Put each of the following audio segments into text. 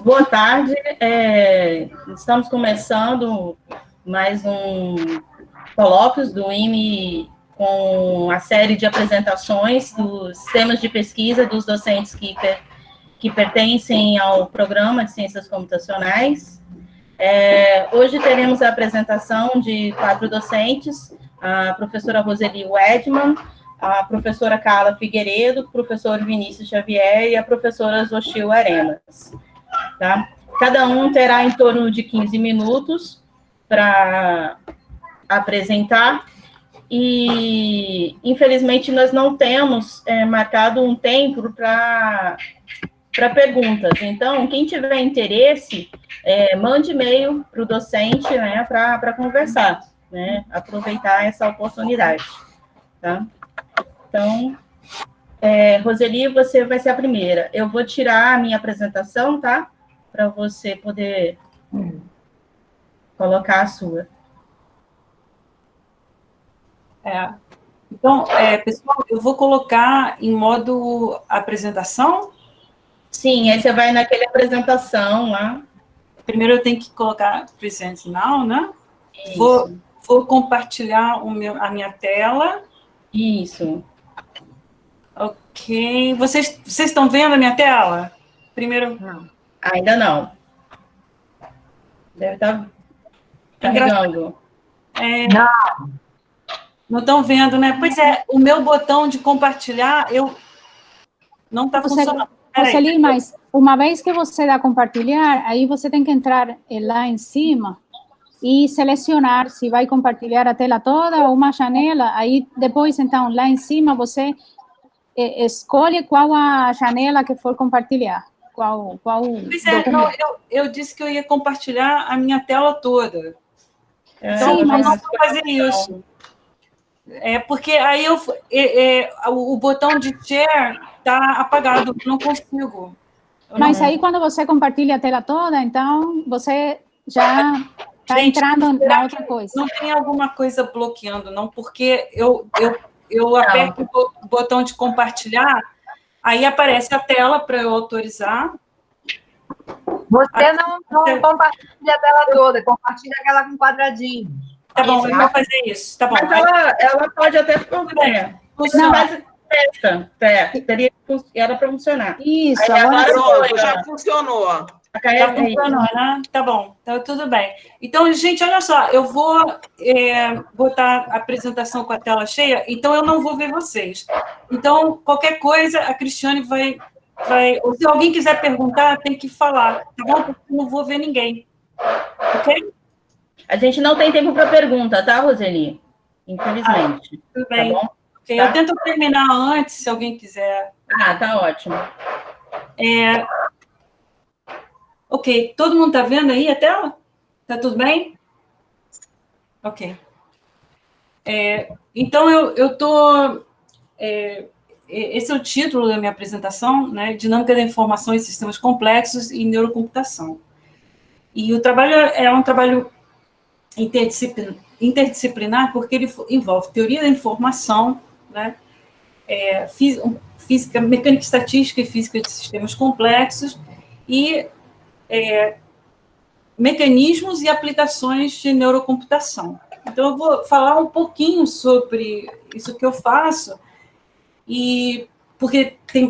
Boa tarde. Estamos começando mais um colóquios do IME com a série de apresentações dos temas de pesquisa dos docentes que pertencem ao programa de Ciências Computacionais. Hoje teremos a apresentação de 4 docentes, a professora Roseli Wedman, a professora Carla Figueiredo, o professor Vinícius Xavier e a professora Zochil Arenas. Tá? Cada um terá em torno de 15 minutos para apresentar e, infelizmente, nós não temos marcado um tempo para perguntas. Então, quem tiver interesse, mande e-mail para o docente, né, para conversar, né, aproveitar essa oportunidade. Tá? Então, Roseli, você vai ser a primeira. Eu vou tirar a minha apresentação, tá? Para você poder colocar a sua. Então, pessoal, eu vou colocar em modo apresentação? Sim, aí você vai naquela apresentação lá. Primeiro eu tenho que colocar Present Now, né? Isso. Vou compartilhar a minha tela. Isso. Ok. Vocês estão vendo a minha tela? Primeiro... Não. Ainda não. Deve estar carregando. Não estão vendo, né? Pois é, o meu botão de compartilhar, não está funcionando. Roseli, mas uma vez que você dá compartilhar, aí você tem que entrar lá em cima e selecionar se vai compartilhar a tela toda ou uma janela. Aí depois, então, lá em cima, você escolhe qual a janela que for compartilhar. Pois é, não, eu disse que eu ia compartilhar a minha tela toda. Então, sim, mas... não vou fazer isso. Porque aí o botão de share está apagado, não consigo. Mas aí, quando você compartilha a tela toda, então, você já está entrando na outra coisa. Não tem alguma coisa bloqueando, não, porque eu aperto o botão de compartilhar, aí aparece a tela para eu autorizar. Você não compartilha a tela toda, compartilha aquela com quadradinho. Tá bom, eu vou fazer isso, tá bom. Mas ela pode até funcionar. Era para funcionar. Isso, agora pronto, já funcionou. Já funcionou, né? Tá bom, então tudo bem. Então, gente, olha só, eu vou botar a apresentação com a tela cheia, então eu não vou ver vocês. Então, qualquer coisa, a Cristiane vai... Ou se alguém quiser perguntar, tem que falar, tá bom? Porque eu não vou ver ninguém. Ok? A gente não tem tempo para pergunta, tá, Roseli? Infelizmente. Tudo bem. Tá bom? Okay, tá? Eu tento terminar antes, se alguém quiser. Tá ótimo. Ok, todo mundo está vendo aí a tela? Tá tudo bem? Ok. Então, eu estou... esse é o título da minha apresentação, né? Dinâmica da informação em sistemas complexos e neurocomputação. E o trabalho é um trabalho interdisciplinar porque ele envolve teoria da informação, né? Física, mecânica estatística e física de sistemas complexos e mecanismos e aplicações de neurocomputação. Então, eu vou falar um pouquinho sobre isso que eu faço, e porque tem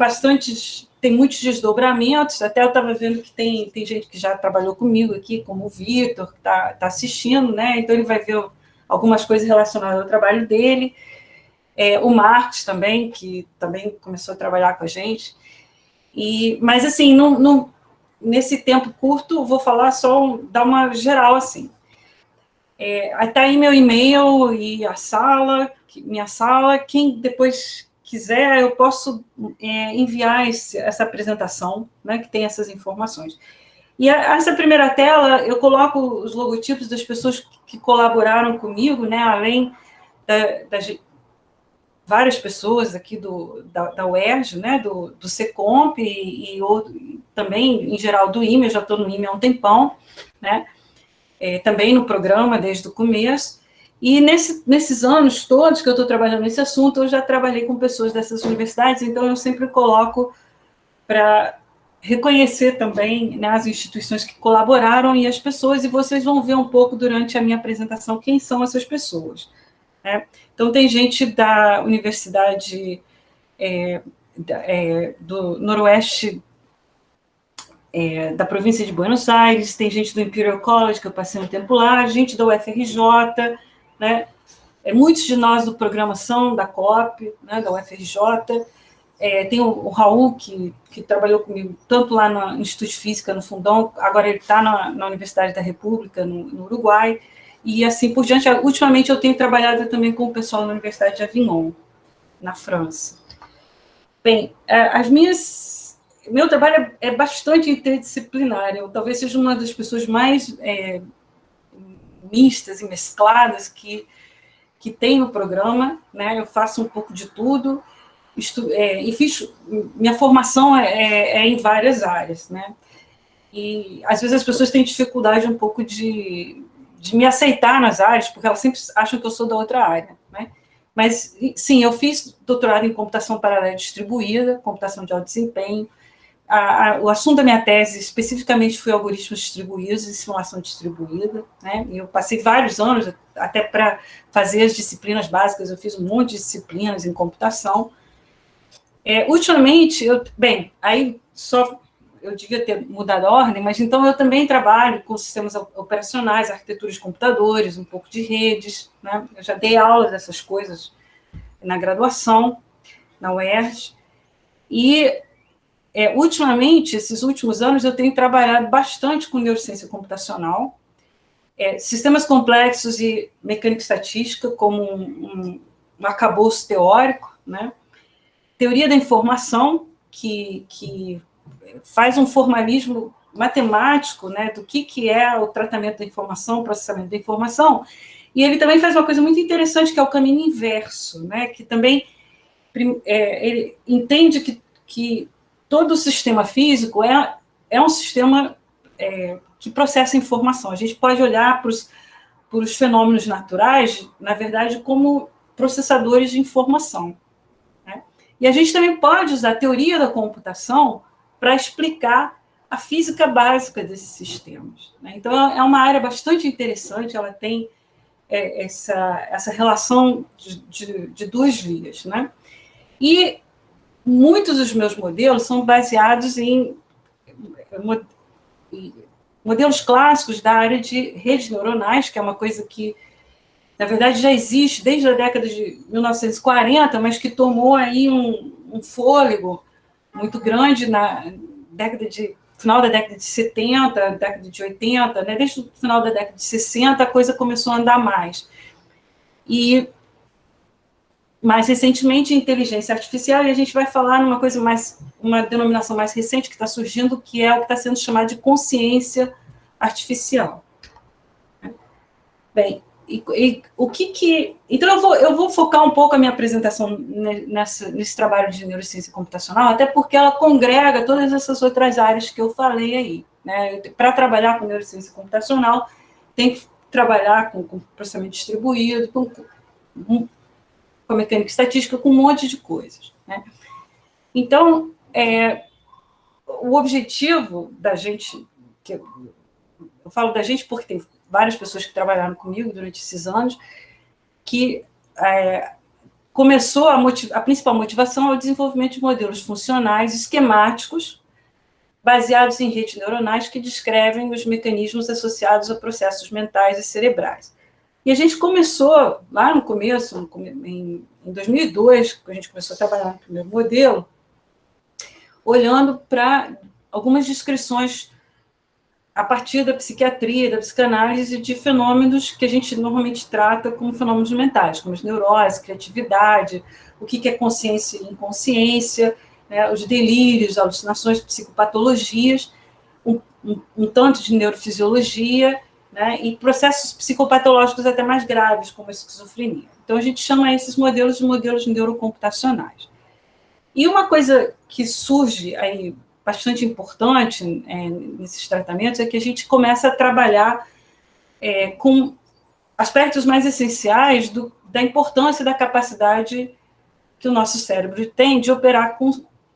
muitos desdobramentos, até eu estava vendo que tem gente que já trabalhou comigo aqui, como o Vitor, que está assistindo, né? Então ele vai ver algumas coisas relacionadas ao trabalho dele, o Marcos também, que também começou a trabalhar com a gente, mas assim, nesse tempo curto, vou falar só, dar uma geral, assim. Está aí meu e-mail e minha sala, quem depois quiser, eu posso enviar essa apresentação, né, que tem essas informações. E essa primeira tela, eu coloco os logotipos das pessoas que colaboraram comigo, né, além das várias pessoas aqui da UERJ, né, do Secomp e também, em geral, do IME, eu já estou no IME há um tempão, né, também no programa desde o começo. E nesses anos todos que eu estou trabalhando nesse assunto, eu já trabalhei com pessoas dessas universidades, então eu sempre coloco para reconhecer também, né, as instituições que colaboraram e as pessoas, e vocês vão ver um pouco durante a minha apresentação quem são essas pessoas, né? Então, tem gente da Universidade do Noroeste da província de Buenos Aires, tem gente do Imperial College, que eu passei um tempo lá, gente da UFRJ, né? Muitos de nós do programa são da COP, né, da UFRJ. Tem o Raul, que trabalhou comigo tanto lá no Instituto de Física, no Fundão, agora ele está na Universidade da República, no Uruguai, e assim por diante. Ultimamente eu tenho trabalhado também com o pessoal na Universidade de Avignon, na França. Bem, meu trabalho é bastante interdisciplinar, eu talvez seja uma das pessoas mais mistas e mescladas que tem no programa, né? Eu faço um pouco de tudo, e minha formação em várias áreas, né? E às vezes as pessoas têm dificuldade um pouco de me aceitar nas áreas, porque elas sempre acham que eu sou da outra área, né? Mas, sim, eu fiz doutorado em computação paralela distribuída, computação de alto desempenho. O assunto da minha tese, especificamente, foi algoritmos distribuídos e simulação distribuída, né? E eu passei vários anos, até para fazer as disciplinas básicas, eu fiz um monte de disciplinas em computação. Ultimamente, eu devia ter mudado a ordem, mas então eu também trabalho com sistemas operacionais, arquiteturas de computadores, um pouco de redes, né? Eu já dei aulas dessas coisas na graduação, na UERJ, e ultimamente, esses últimos anos, eu tenho trabalhado bastante com neurociência computacional, sistemas complexos e mecânica estatística como um arcabouço teórico, né? Teoria da informação, que faz um formalismo matemático, né, do que é o tratamento da informação, o processamento da informação, e ele também faz uma coisa muito interessante, que é o caminho inverso, né, que também ele entende que todo o sistema físico é um sistema que processa informação. A gente pode olhar para os fenômenos naturais, na verdade, como processadores de informação, né? E a gente também pode usar a teoria da computação para explicar a física básica desses sistemas, né? Então, é uma área bastante interessante, ela tem essa relação de duas vias, né? E muitos dos meus modelos são baseados em modelos clássicos da área de redes neuronais, que é uma coisa que, na verdade, já existe desde a década de 1940, mas que tomou aí um fôlego muito grande na final da década de 70, década de 80, né? Desde o final da década de 60, a coisa começou a andar mais. E mais recentemente, inteligência artificial, e a gente vai falar uma denominação mais recente que está surgindo, que é o que está sendo chamado de consciência artificial. Bem, então eu vou focar um pouco a minha apresentação nesse trabalho de neurociência computacional, até porque ela congrega todas essas outras áreas que eu falei aí, né? Para trabalhar com neurociência computacional, tem que trabalhar com processamento distribuído, com a mecânica estatística, com um monte de coisas, né? Então, o objetivo da gente, eu falo da gente porque tem várias pessoas que trabalharam comigo durante esses anos, que começou a principal motivação é o desenvolvimento de modelos funcionais esquemáticos, baseados em redes neuronais que descrevem os mecanismos associados a processos mentais e cerebrais. E a gente começou, lá no começo, em 2002, quando a gente começou a trabalhar no primeiro modelo, olhando para algumas descrições a partir da psiquiatria, da psicanálise, de fenômenos que a gente normalmente trata como fenômenos mentais, como as neuroses, criatividade, o que é consciência e inconsciência, né, os delírios, alucinações, psicopatologias, um tanto de neurofisiologia, né, e processos psicopatológicos até mais graves, como a esquizofrenia. Então, a gente chama esses modelos de modelos neurocomputacionais. E uma coisa que surge aí bastante importante nesses tratamentos é que a gente começa a trabalhar com aspectos mais essenciais da importância da capacidade que o nosso cérebro tem de operar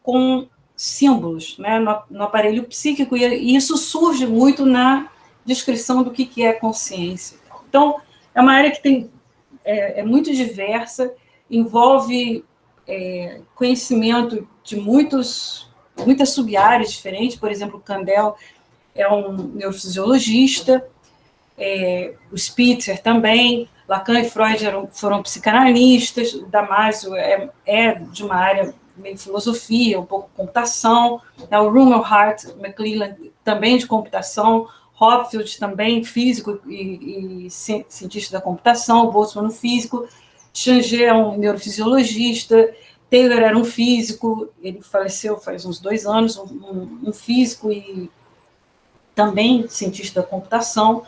com símbolos, né, no aparelho psíquico, e isso surge muito na descrição do que é consciência. Então, é uma área que é muito diversa, envolve conhecimento de muitas sub-áreas diferentes. Por exemplo, o Kandel é um neurofisiologista, o Spitzer também, Lacan e Freud foram psicanalistas, o Damasio é de uma área meio filosofia, um pouco computação, o Rumelhart McClelland também de computação, Hopfield também físico e cientista da computação, o Boltzmann físico, Changé é um neurofisiologista, Taylor era um físico, ele faleceu faz uns 2 anos, um físico e também cientista da computação,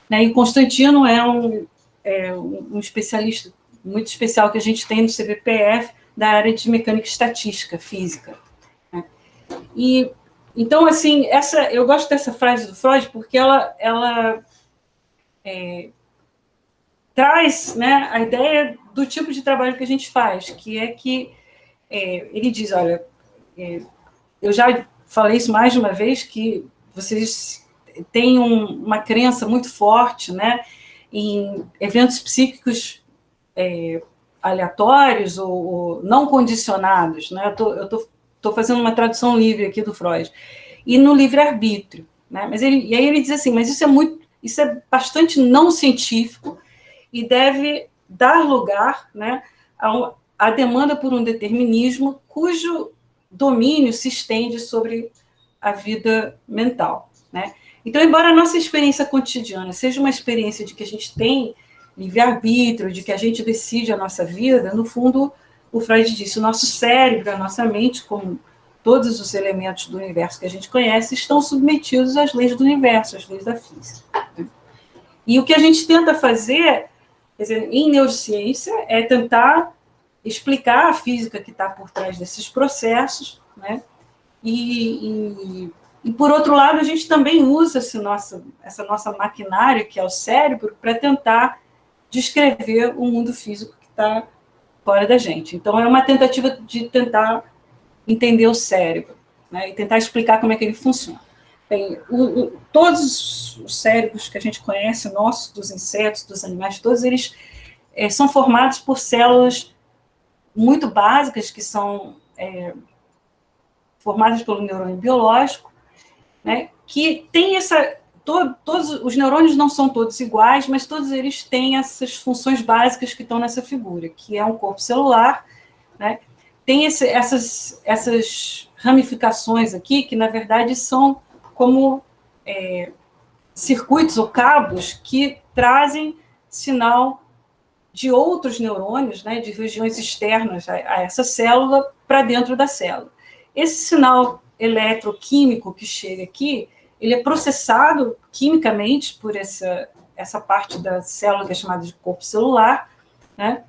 né? E Constantino é um especialista muito especial que a gente tem no CBPF, da área de mecânica e estatística física, né? E, então, assim, eu gosto dessa frase do Freud porque ela traz, né, a ideia do tipo de trabalho que a gente faz, que é que ele diz, olha, eu já falei isso mais de uma vez, que vocês têm uma crença muito forte, né, em eventos psíquicos aleatórios ou não condicionados, né? Eu estou fazendo uma tradução livre aqui do Freud, e no livre-arbítrio, né? E aí ele diz assim, mas isso é bastante não científico e deve dar lugar, né, à demanda por um determinismo cujo domínio se estende sobre a vida mental, né? Então, embora a nossa experiência cotidiana seja uma experiência de que a gente tem livre-arbítrio, de que a gente decide a nossa vida, no fundo, o Freud disse, o nosso cérebro, a nossa mente, como todos os elementos do universo que a gente conhece, estão submetidos às leis do universo, às leis da física. E o que a gente tenta fazer, quer dizer, em neurociência, é tentar explicar a física que está por trás desses processos, né? E por outro lado, a gente também usa essa nossa maquinária, que é o cérebro, para tentar descrever o mundo físico que está fora da gente. Então, é uma tentativa de tentar entender o cérebro, né, e tentar explicar como é que ele funciona. Bem, todos os cérebros que a gente conhece, nossos, dos insetos, dos animais, todos eles são formados por células muito básicas, que são formadas pelo neurônio biológico, né, que tem todos os neurônios não são todos iguais, mas todos eles têm essas funções básicas que estão nessa figura, que é um corpo celular, né? Tem essas ramificações aqui, que na verdade são como circuitos ou cabos que trazem sinal de outros neurônios, né, de regiões externas a essa célula para dentro da célula. Esse sinal eletroquímico que chega aqui, ele é processado quimicamente por essa parte da célula que é chamada de corpo celular, né,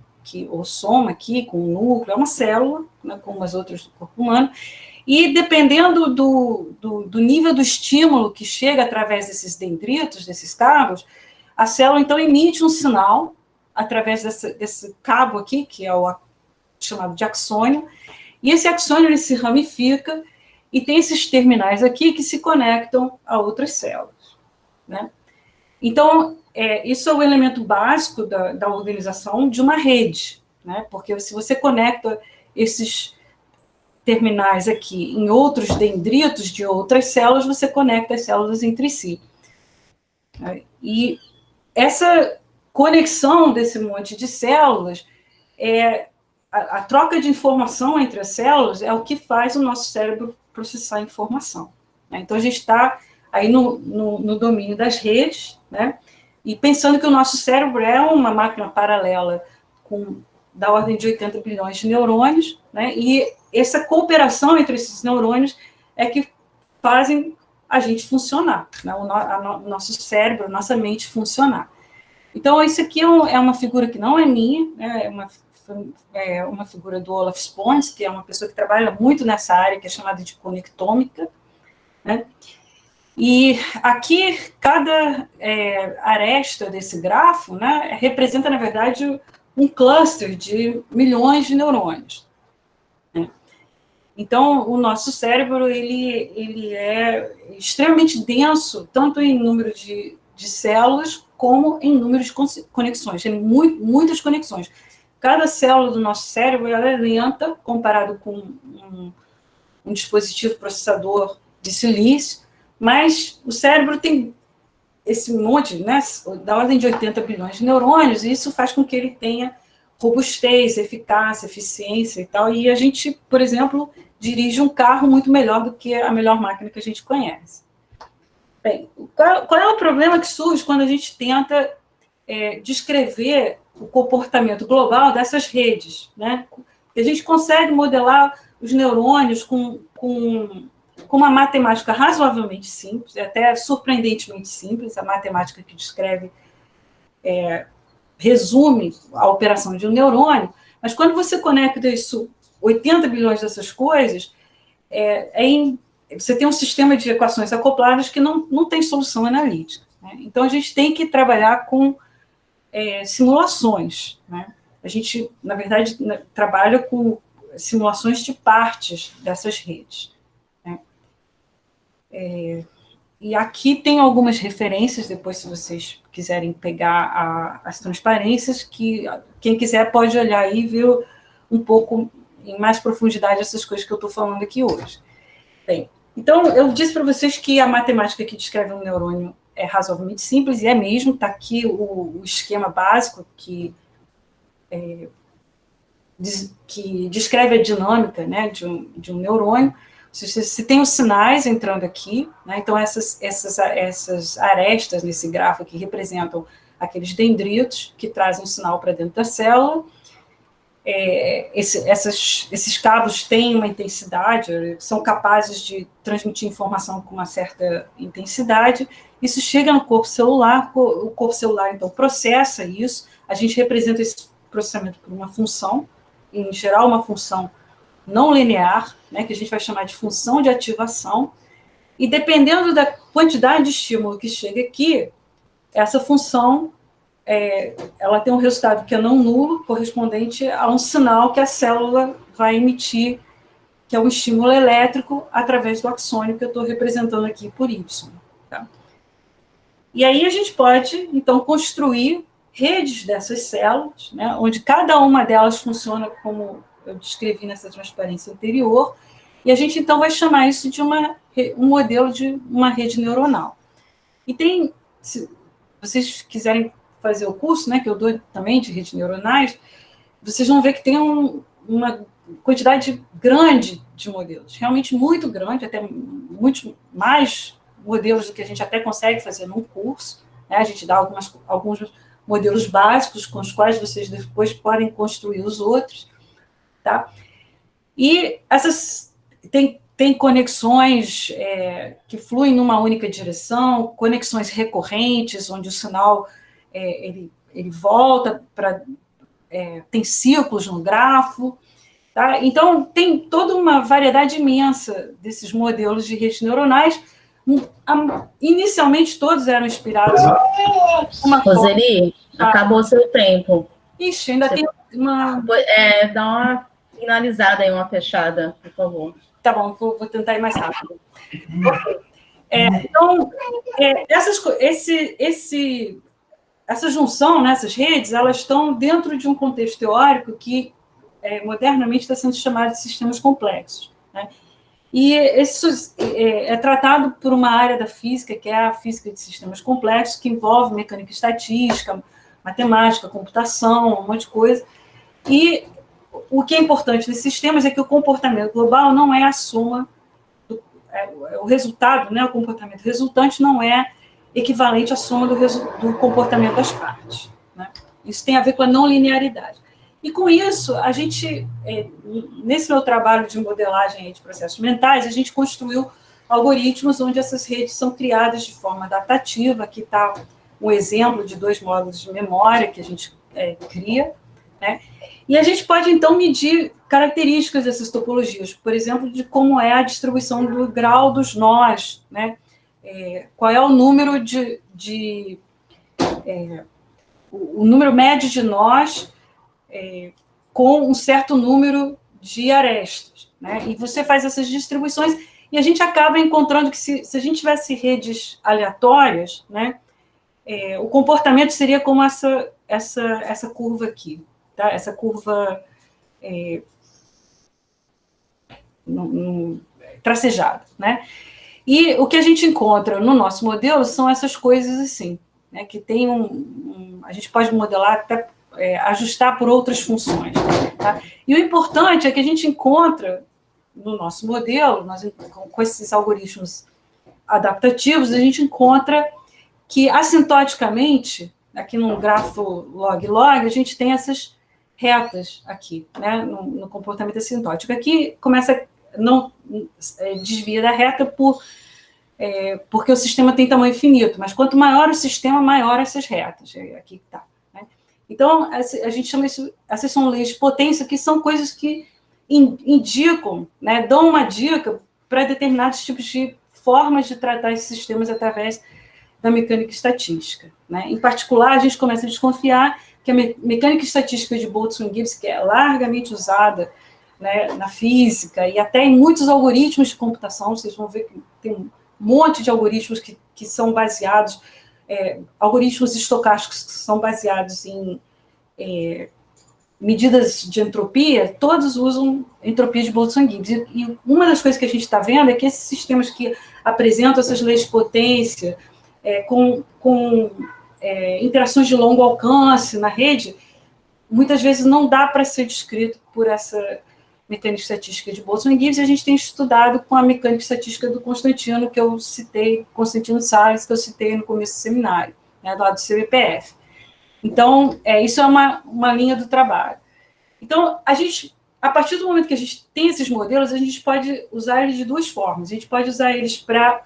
o soma aqui, com o núcleo, é uma célula, né, como as outras do corpo humano, e dependendo do nível do estímulo que chega através desses dendritos, desses cabos, a célula, então, emite um sinal através desse cabo aqui, que é o chamado de axônio, e esse axônio ele se ramifica e tem esses terminais aqui que se conectam a outras células, né? Então, isso é o elemento básico da organização de uma rede, né? Porque se você conecta esses terminais aqui em outros dendritos de outras células, você conecta as células entre si. E essa conexão desse monte de células, a troca de informação entre as células é o que faz o nosso cérebro processar a informação, né? Então, a gente está aí no domínio das redes, né? E pensando que o nosso cérebro é uma máquina paralela da ordem de 80 bilhões de neurônios, né? E essa cooperação entre esses neurônios é que fazem a gente funcionar, né? O nosso cérebro, a nossa mente funcionar. Então, isso aqui é uma figura que não é minha, né? É uma figura do Olaf Spons, que é uma pessoa que trabalha muito nessa área, que é chamada de conectômica, né? E aqui, cada aresta desse grafo, né, representa, na verdade, um cluster de milhões de neurônios, né? Então, o nosso cérebro, ele é extremamente denso, tanto em número de células, como em número de conexões. Tem muitas conexões. Cada célula do nosso cérebro ela é lenta, comparado com um dispositivo processador de silício, mas o cérebro tem esse monte, né, da ordem de 80 bilhões de neurônios, e isso faz com que ele tenha robustez, eficácia, eficiência e tal, e a gente, por exemplo, dirige um carro muito melhor do que a melhor máquina que a gente conhece. Bem, qual é o problema que surge quando a gente tenta descrever o comportamento global dessas redes, né? A gente consegue modelar os neurônios com uma matemática razoavelmente simples, até surpreendentemente simples, a matemática que descreve, resume a operação de um neurônio, mas quando você conecta isso, 80 bilhões dessas coisas, você tem um sistema de equações acopladas que não tem solução analítica, né? Então, a gente tem que trabalhar com simulações, né? A gente, na verdade, trabalha com simulações de partes dessas redes, né? E aqui tem algumas referências, depois, se vocês quiserem pegar as transparências, que quem quiser pode olhar aí e ver um pouco em mais profundidade essas coisas que eu estou falando aqui hoje. Bem, então, eu disse para vocês que a matemática que descreve um neurônio é razoavelmente simples, e é mesmo, está aqui o esquema básico que descreve a dinâmica, né, de um neurônio. Se tem os sinais entrando aqui, né, então essas arestas nesse gráfico aqui representam aqueles dendritos que trazem um sinal para dentro da célula. Esses cabos têm uma intensidade, são capazes de transmitir informação com uma certa intensidade. Isso chega no corpo celular, o corpo celular, então, processa isso. A gente representa esse processamento por uma função, em geral, uma função não linear, né, que a gente vai chamar de função de ativação, e dependendo da quantidade de estímulo que chega aqui, essa função ela tem um resultado que é não nulo, correspondente a um sinal que a célula vai emitir, que é um estímulo elétrico através do axônio, que eu estou representando aqui por Y. Tá? E aí a gente pode, então, construir redes dessas células, né, onde cada uma delas funciona como eu descrevi nessa transparência anterior, e a gente, então, vai chamar isso de um modelo de uma rede neuronal. E tem, se vocês quiserem fazer o curso, né, que eu dou também de redes neuronais, vocês vão ver que tem uma quantidade grande de modelos, realmente muito grande, até muitos mais modelos do que a gente até consegue fazer num curso, né? A gente dá alguns modelos básicos com os quais vocês depois podem construir os outros, tá? E essas tem conexões que fluem numa única direção, conexões recorrentes, onde o sinal ele volta para... tem ciclos no grafo, tá? Então, tem toda uma variedade imensa desses modelos de redes neuronais. Inicialmente, todos eram inspirados em uma Roseli, acabou seu tempo. Ixi, ainda tem uma... Dá uma finalizada aí, uma fechada, por favor. Tá bom, vou tentar ir mais rápido. Então, essa junção, né, essas redes, elas estão dentro de um contexto teórico que modernamente está sendo chamado de sistemas complexos, né? E isso é tratado por uma área da física, que é a física de sistemas complexos, que envolve mecânica estatística, matemática, computação, um monte de coisa. E o que é importante nesses sistemas é que o comportamento global não é a soma, o resultado, né, o comportamento resultante não é equivalente à soma do comportamento das partes, né? Isso tem a ver com a não linearidade. E com isso, a gente, nesse meu trabalho de modelagem de processos mentais, a gente construiu algoritmos onde essas redes são criadas de forma adaptativa. Aqui está um exemplo de 2 módulos de memória que a gente cria, né? E a gente pode, então, medir características dessas topologias, por exemplo, de como é a distribuição do grau dos nós, né? Qual é o número o número médio de nós com um certo número de arestas, né? E você faz essas distribuições e a gente acaba encontrando que se a gente tivesse redes aleatórias, né, o comportamento seria como essa curva aqui, tá? Essa curva tracejada, né? E o que a gente encontra no nosso modelo são essas coisas assim, né, que tem a gente pode modelar até ajustar por outras funções, tá? E o importante é que a gente encontra no nosso modelo, com esses algoritmos adaptativos, a gente encontra que assintoticamente, aqui no grafo log-log, a gente tem essas retas aqui, né, no comportamento assintótico. Aqui começa, não desvia da reta porque o sistema tem tamanho finito, mas quanto maior o sistema, maior essas retas. Aqui que está. Né? Então, a gente chama isso, essas são leis de potência, que são coisas que indicam, né, dão uma dica para determinados tipos de formas de tratar esses sistemas através da mecânica estatística. Né? Em particular, a gente começa a desconfiar que a mecânica estatística de Boltzmann-Gibbs, que é largamente usada, né, na física e até em muitos algoritmos de computação, vocês vão ver que tem um monte de algoritmos que são baseados, algoritmos estocásticos que são baseados em medidas de entropia, todos usam entropia de Boltzmann-Gibbs. E uma das coisas que a gente está vendo é que esses sistemas que apresentam essas leis de potência, com interações de longo alcance na rede, muitas vezes não dá para ser descrito por essa mecânica estatística de Boltzmann-Gibbs, e a gente tem estudado com a mecânica estatística do Constantino, que eu citei, Constantino Salles, que eu citei no começo do seminário, né, do lado do CBPF. Então, isso é uma linha do trabalho. Então, a partir do momento que a gente tem esses modelos, a gente pode usar eles de duas formas. A gente pode usar eles para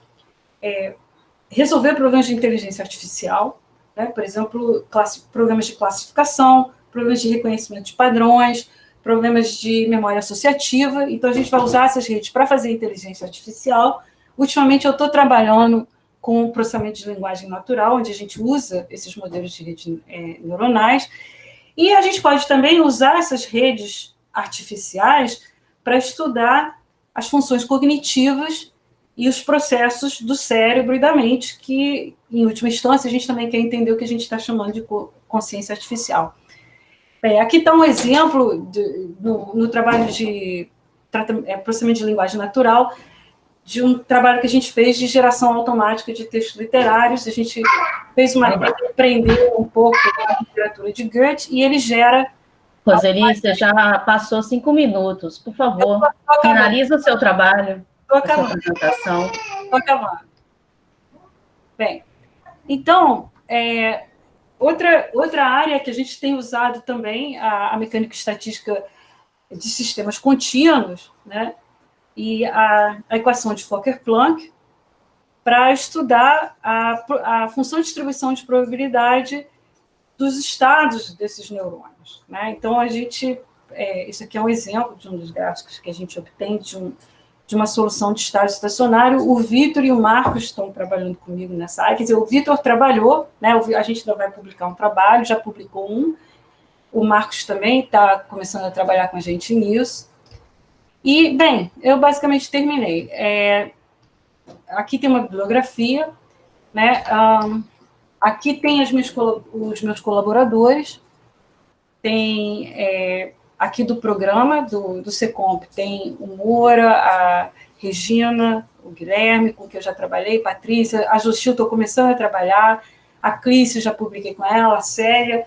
resolver problemas de inteligência artificial, né? Por exemplo, problemas de classificação, problemas de reconhecimento de padrões, problemas de memória associativa. Então, a gente vai usar essas redes para fazer inteligência artificial. Ultimamente, eu estou trabalhando com processamento de linguagem natural, onde a gente usa esses modelos de redes neuronais. E a gente pode também usar essas redes artificiais para estudar as funções cognitivas e os processos do cérebro e da mente, que, em última instância, a gente também quer entender o que a gente está chamando de consciência artificial. Aqui está um exemplo no trabalho de processamento de linguagem natural, de um trabalho que a gente fez de geração automática de textos literários. A gente aprendeu um pouco da literatura de Goethe, e ele gera... Roseli, você já passou 5 minutos. Por favor, finaliza o seu trabalho, a sua apresentação. Estou acabando. Bem, então, outra área que a gente tem usado também, a mecânica estatística de sistemas contínuos, né, e a equação de Fokker-Planck, para estudar a função de distribuição de probabilidade dos estados desses neurônios. Né? Então, isso aqui é um exemplo de um dos gráficos que a gente obtém de uma solução de estado estacionário. O Vitor e o Marcos estão trabalhando comigo nessa área. Quer dizer, o Vitor trabalhou, né? A gente ainda vai publicar um trabalho, já publicou um. O Marcos também está começando a trabalhar com a gente nisso. E, bem, eu basicamente terminei. Aqui tem uma bibliografia, né? Aqui tem os meus colaboradores, tem aqui do programa, do Secomp, tem o Moura, a Regina, o Guilherme, com quem eu já trabalhei, Patrícia, a Justil estou começando a trabalhar, a Clícia, já publiquei com ela, a Célia,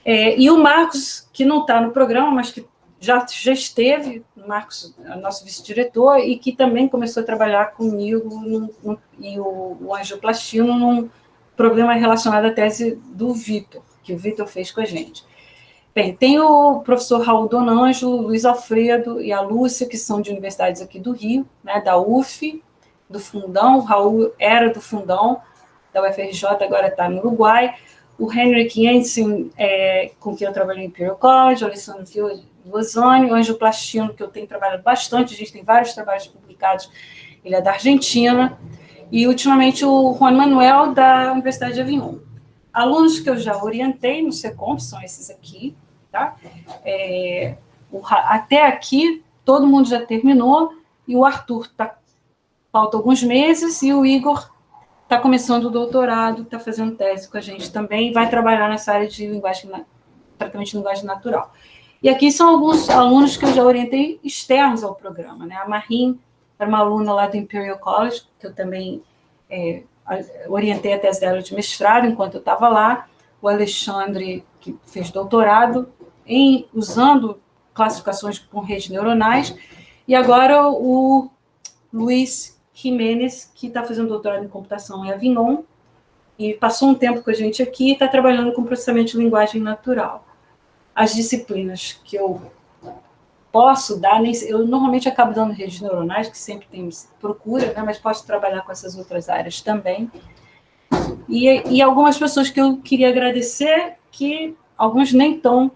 e o Marcos, que não está no programa, mas que já esteve, o Marcos, nosso vice-diretor, e que também começou a trabalhar comigo e o angioplastino num problema relacionado à tese do Vitor, que o Vitor fez com a gente. Bem, tem o professor Raul Donângelo, Luiz Alfredo e a Lúcia, que são de universidades aqui do Rio, né, da UF, do Fundão. O Raul era do Fundão, da UFRJ, agora está no Uruguai. O Henrik Jensen, com quem eu trabalhei em Imperial College, o Alessandro Lozani, o angioplastino, que eu tenho trabalhado bastante, a gente tem vários trabalhos publicados, ele é da Argentina, e ultimamente o Juan Manuel, da Universidade de Avignon. Alunos que eu já orientei no Secomp são esses aqui, tá? até aqui, todo mundo já terminou, e o Arthur falta alguns meses, e o Igor está começando o doutorado, está fazendo tese com a gente também, e vai trabalhar nessa área de tratamento de linguagem natural. E aqui são alguns alunos que eu já orientei externos ao programa, né? A Marim era uma aluna lá do Imperial College, que eu também orientei a tese dela de mestrado enquanto eu estava lá, o Alexandre, que fez doutorado usando classificações com redes neuronais, e agora o Luiz Jimenez, que está fazendo doutorado em computação em Avignon, e passou um tempo com a gente aqui e está trabalhando com processamento de linguagem natural. As disciplinas que eu posso dar, eu normalmente acabo dando redes neuronais, que sempre tem procura, né, mas posso trabalhar com essas outras áreas também. E algumas pessoas que eu queria agradecer, que alguns nem estão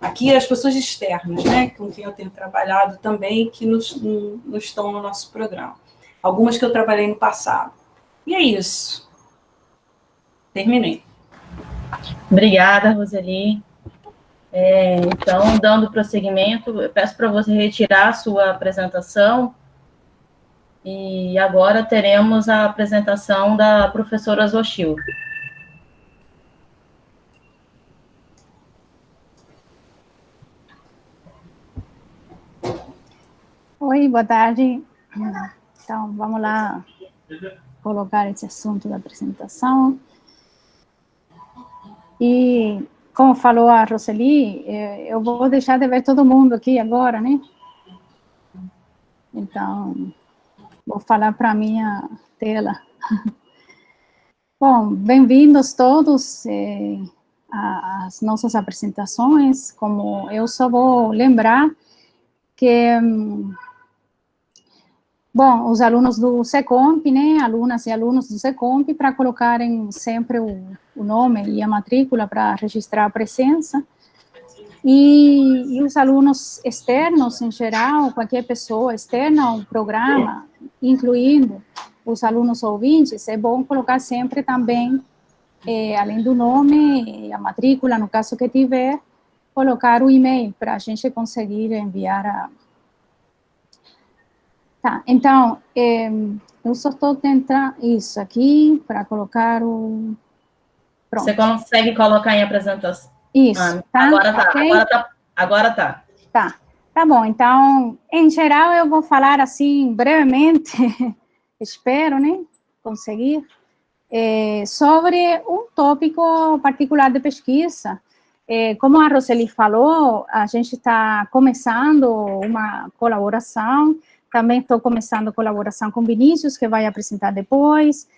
aqui, as pessoas externas, né, com quem eu tenho trabalhado também, que não estão no nosso programa. Algumas que eu trabalhei no passado. E é isso. Terminei. Obrigada, Roseli. Então, dando prosseguimento, eu peço para você retirar a sua apresentação, e agora teremos a apresentação da professora Zoshil. Oi, boa tarde. Então, vamos lá colocar esse assunto da apresentação. E, como falou a Roseli, eu vou deixar de ver todo mundo aqui agora, né? Então, vou falar para a minha tela. Bom, bem-vindos todos às nossas apresentações. Como eu só vou lembrar que, bom, os alunos do SECOMP, né, alunas e alunos do SECOMP, para colocarem sempre o nome e a matrícula para registrar a presença. E os alunos externos, em geral, qualquer pessoa externa ao programa, incluindo os alunos ouvintes, é bom colocar sempre também, além do nome, a matrícula, no caso que tiver, colocar o e-mail para a gente conseguir enviar a... Tá, então, eu só estou tentando isso aqui, para colocar o... Pronto. Você consegue colocar em apresentação? Isso, tá? Agora tá, okay? agora tá. Tá bom, então, em geral, eu vou falar assim, brevemente, espero, né, conseguir, sobre um tópico particular de pesquisa. Como a Roseli falou, a gente está começando uma colaboração, também estou começando colaboração com Vinícius, que vai apresentar depois,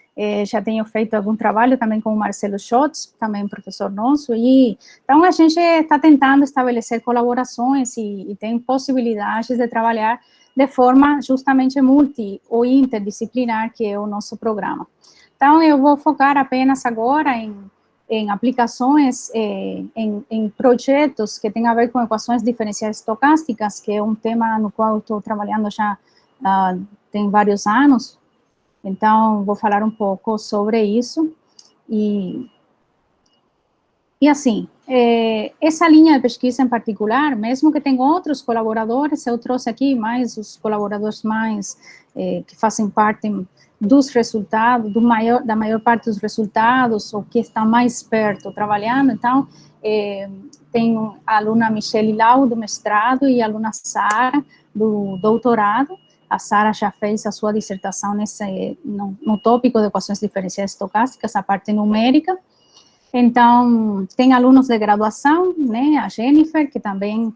já tenho feito algum trabalho também com o Marcelo Schotz, também professor nosso, e então a gente está tentando estabelecer colaborações e tem possibilidades de trabalhar de forma justamente multi ou interdisciplinar, que é o nosso programa. Então, eu vou focar apenas agora em aplicações, em projetos que têm a ver com equações diferenciais estocásticas, que é um tema no qual eu estou trabalhando já tem vários anos. Então, vou falar um pouco sobre isso. E assim, essa linha de pesquisa em particular, mesmo que tenha outros colaboradores, eu trouxe aqui mais os colaboradores mais que fazem parte dos resultados, da maior parte dos resultados, ou que estão mais perto trabalhando. Então, tem a aluna Michelle Lau, do mestrado, e a aluna Sara, do doutorado. A Sara já fez a sua dissertação no tópico de equações diferenciais estocásticas, a parte numérica. Então, tem alunos de graduação, né, a Jennifer, que também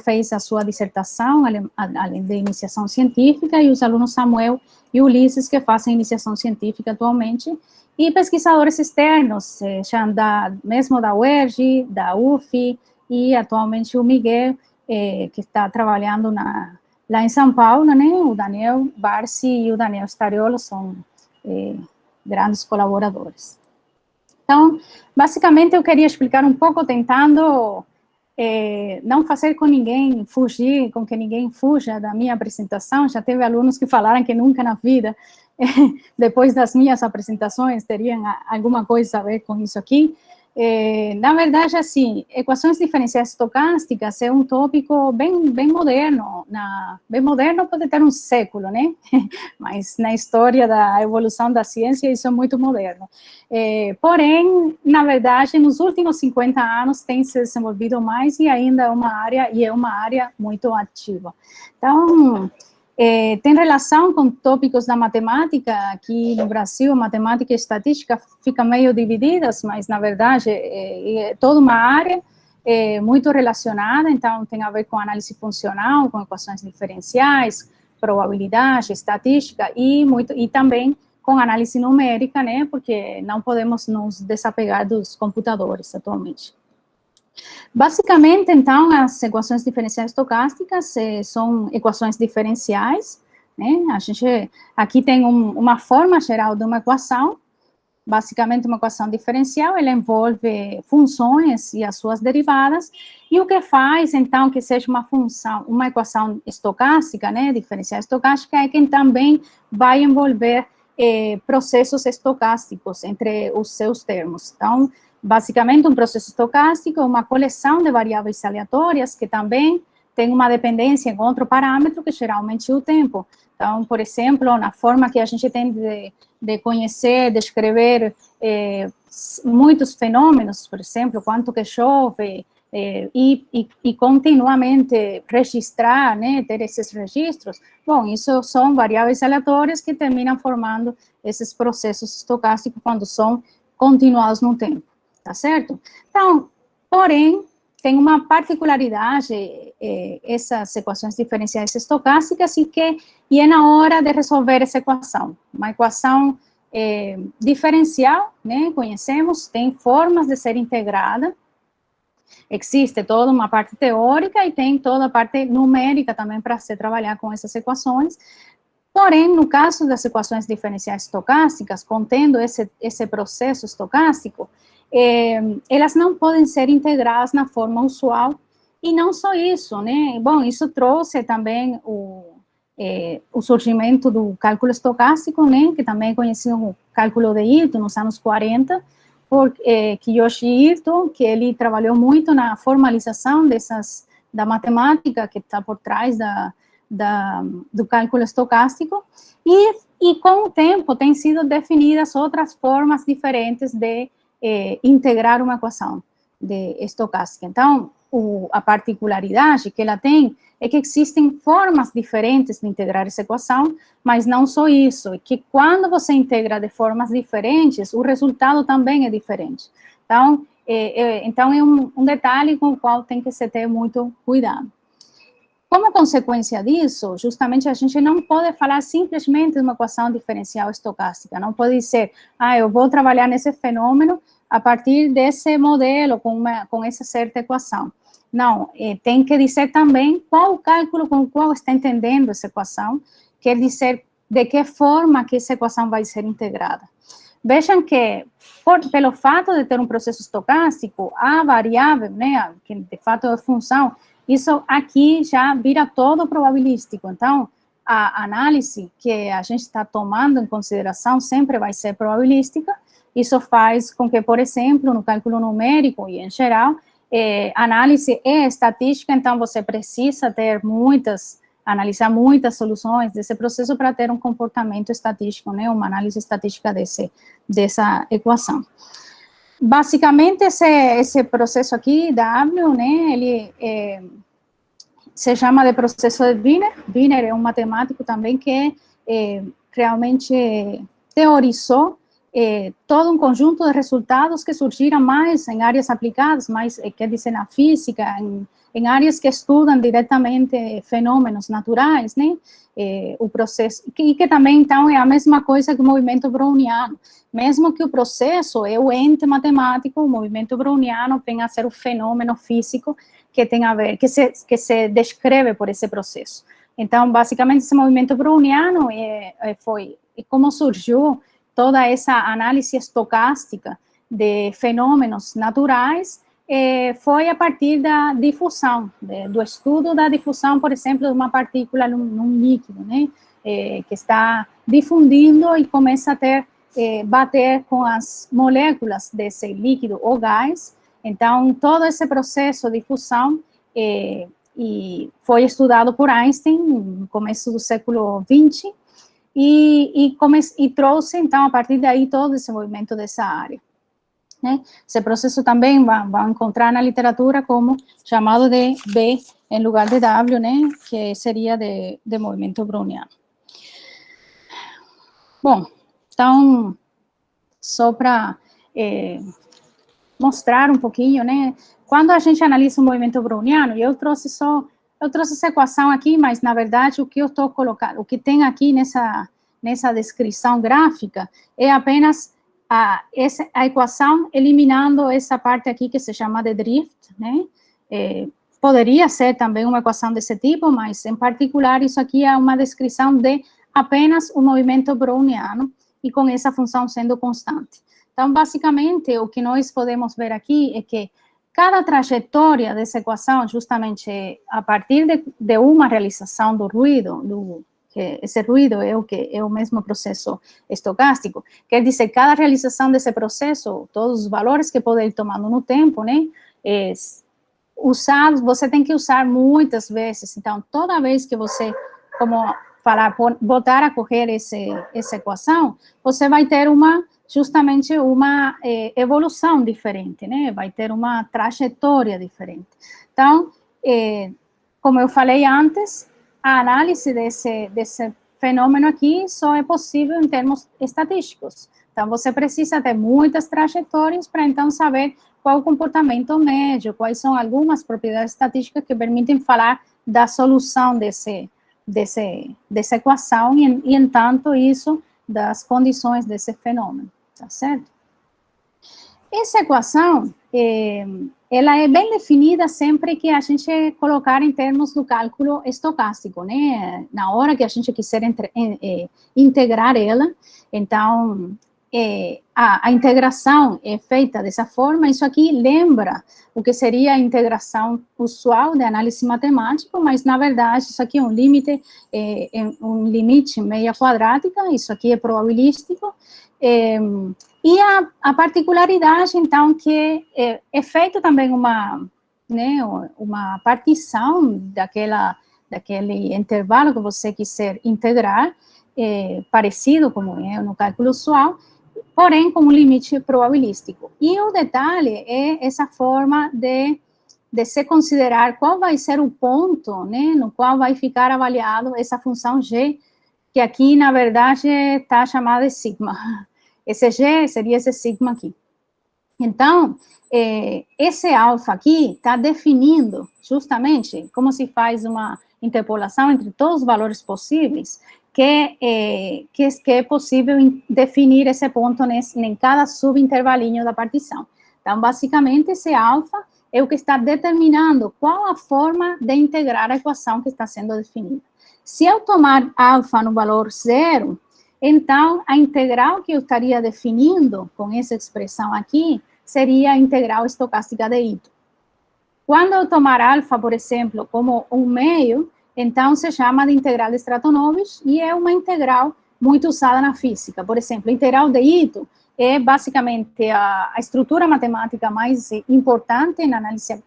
fez a sua dissertação, além de iniciação científica, e os alunos Samuel e Ulisses, que fazem iniciação científica atualmente, e pesquisadores externos, já mesmo da UERJ, da UF, e atualmente o Miguel, que está trabalhando lá em São Paulo, né, o Daniel Barsi e o Daniel Stariolo são grandes colaboradores. Então, basicamente, eu queria explicar um pouco, tentando não fazer com que ninguém fuja da minha apresentação. Já teve alunos que falaram que nunca na vida, depois das minhas apresentações, teriam alguma coisa a ver com isso aqui. Na verdade, assim, equações diferenciais estocásticas é um tópico bem moderno. Bem moderno pode ter um século, né? Mas na história da evolução da ciência, isso é muito moderno. Porém, na verdade, nos últimos 50 anos tem se desenvolvido mais e ainda é uma área muito ativa. Então, tem relação com tópicos da matemática. Aqui no Brasil, matemática e estatística ficam meio divididas, mas, na verdade, é toda uma área muito relacionada. Então, tem a ver com análise funcional, com equações diferenciais, probabilidade, estatística e também com análise numérica, né, porque não podemos nos desapegar dos computadores atualmente. Basicamente, então, as equações diferenciais estocásticas são equações diferenciais, né? A gente aqui tem uma forma geral de uma equação, basicamente uma equação diferencial, ela envolve funções e as suas derivadas, e o que faz, então, que seja uma equação estocástica, né, diferencial estocástica, é que também vai envolver processos estocásticos entre os seus termos. Então, basicamente, um processo estocástico é uma coleção de variáveis aleatórias que também tem uma dependência em outro parâmetro, que geralmente é o tempo. Então, por exemplo, na forma que a gente tem de conhecer, de escrever muitos fenômenos, por exemplo, quanto que chove, e continuamente registrar, né, ter esses registros, bom, isso são variáveis aleatórias que terminam formando esses processos estocásticos quando são continuados no tempo. Tá certo? Então, porém, tem uma particularidade essas equações diferenciais estocásticas e é na hora de resolver essa equação. Uma equação diferencial, né, conhecemos, tem formas de ser integrada, existe toda uma parte teórica e tem toda a parte numérica também para se trabalhar com essas equações. Porém, no caso das equações diferenciais estocásticas, contendo esse processo estocástico, elas não podem ser integradas na forma usual, e não só isso, né? Bom, isso trouxe também o surgimento do cálculo estocástico, né? Que também é conhecido como cálculo de Hilton, nos anos 40, por Kiyoshi Hilton, que ele trabalhou muito na formalização da matemática que está por trás do cálculo estocástico, e com o tempo têm sido definidas outras formas diferentes de integrar uma equação estocástica. Então, a particularidade que ela tem é que existem formas diferentes de integrar essa equação, mas não só isso, é que quando você integra de formas diferentes, o resultado também é diferente. Então, é um detalhe com o qual tem que se ter muito cuidado. Como consequência disso, justamente a gente não pode falar simplesmente de uma equação diferencial estocástica, não pode dizer, eu vou trabalhar nesse fenômeno a partir desse modelo, com essa certa equação. Não, tem que dizer também qual o cálculo com o qual está entendendo essa equação, quer dizer de que forma que essa equação vai ser integrada. Vejam que, pelo fato de ter um processo estocástico, a variável, né, que de fato é função, isso aqui já vira todo probabilístico. Então, a análise que a gente está tomando em consideração sempre vai ser probabilística. Isso faz com que, por exemplo, no cálculo numérico e em geral, análise é estatística, então você precisa analisar muitas soluções desse processo para ter um comportamento estatístico, né, uma análise estatística dessa equação. Basicamente, esse processo aqui, W, né, ele se chama de processo de Wiener. Wiener é um matemático também que realmente teorizou todo um conjunto de resultados que surgiram mais em áreas aplicadas, mais, quer dizer, na física, em áreas que estudam diretamente fenômenos naturais, né? O processo, e que também, então, é a mesma coisa que o movimento browniano. Mesmo que o processo é o ente matemático, o movimento browniano vem a ser o fenômeno físico que tem a ver, que se descreve por esse processo. Então, basicamente, esse movimento browniano foi como surgiu toda essa análise estocástica de fenômenos naturais, foi a partir da difusão, do estudo da difusão, por exemplo, de uma partícula num líquido, né, que está difundindo e começa a ter bater com as moléculas desse líquido ou gás. Então, todo esse processo de fusão e foi estudado por Einstein no começo do século XX e trouxe, então, a partir daí, todo o desenvolvimento dessa área. Né? Esse processo também vai encontrar na literatura como chamado de B em lugar de W, né? Que seria de movimento browniano. Bom, então, só para mostrar um pouquinho, né? Quando a gente analisa o movimento browniano, eu trouxe essa equação aqui, mas, na verdade, o que eu estou colocando, o que tem aqui nessa descrição gráfica é apenas a equação eliminando essa parte aqui que se chama de drift, né? Poderia ser também uma equação desse tipo, mas, em particular, isso aqui é uma descrição de apenas o movimento browniano e com essa função sendo constante. Então, basicamente, o que nós podemos ver aqui é que cada trajetória dessa equação, justamente a partir de uma realização do ruído, que esse ruído é o mesmo processo estocástico, quer dizer, cada realização desse processo, todos os valores que pode ir tomando no tempo, né, você tem que usar muitas vezes. Então, toda vez que você, botar a correr essa equação, você vai ter justamente uma evolução diferente, né? Vai ter uma trajetória diferente. Então, como eu falei antes, a análise desse fenômeno aqui só é possível em termos estatísticos. Então, você precisa ter muitas trajetórias para, então, saber qual o comportamento médio, quais são algumas propriedades estatísticas que permitem falar da solução dessa equação e, entanto, isso das condições desse fenômeno. Tá certo? Essa equação, ela é bem definida sempre que a gente colocar em termos do cálculo estocástico, né? Na hora que a gente quiser integrar ela, então, a integração é feita dessa forma. Isso aqui lembra o que seria a integração usual de análise matemática, mas, na verdade, isso aqui é um limite meia quadrática, isso aqui é probabilístico, e a particularidade, então, que é feito também uma partição daquele intervalo que você quiser integrar, parecido como é no cálculo usual, porém com um limite probabilístico. E o detalhe é essa forma de se considerar qual vai ser o ponto, né, no qual vai ficar avaliado essa função g, que aqui, na verdade, está chamada de sigma. Esse g seria esse sigma aqui. Então, esse alfa aqui está definindo justamente como se faz uma interpolação entre todos os valores possíveis, que é possível definir esse ponto em cada subintervalinho da partição. Então, basicamente, esse alfa é o que está determinando qual a forma de integrar a equação que está sendo definida. Se eu tomar alfa no valor 0, então, a integral que eu estaria definindo com essa expressão aqui seria a integral estocástica de Ito. Quando eu tomar alfa, por exemplo, como 1/2, então se chama de integral de Stratonovich e é uma integral muito usada na física. Por exemplo, a integral de Ito é basicamente a estrutura matemática mais importante na análise,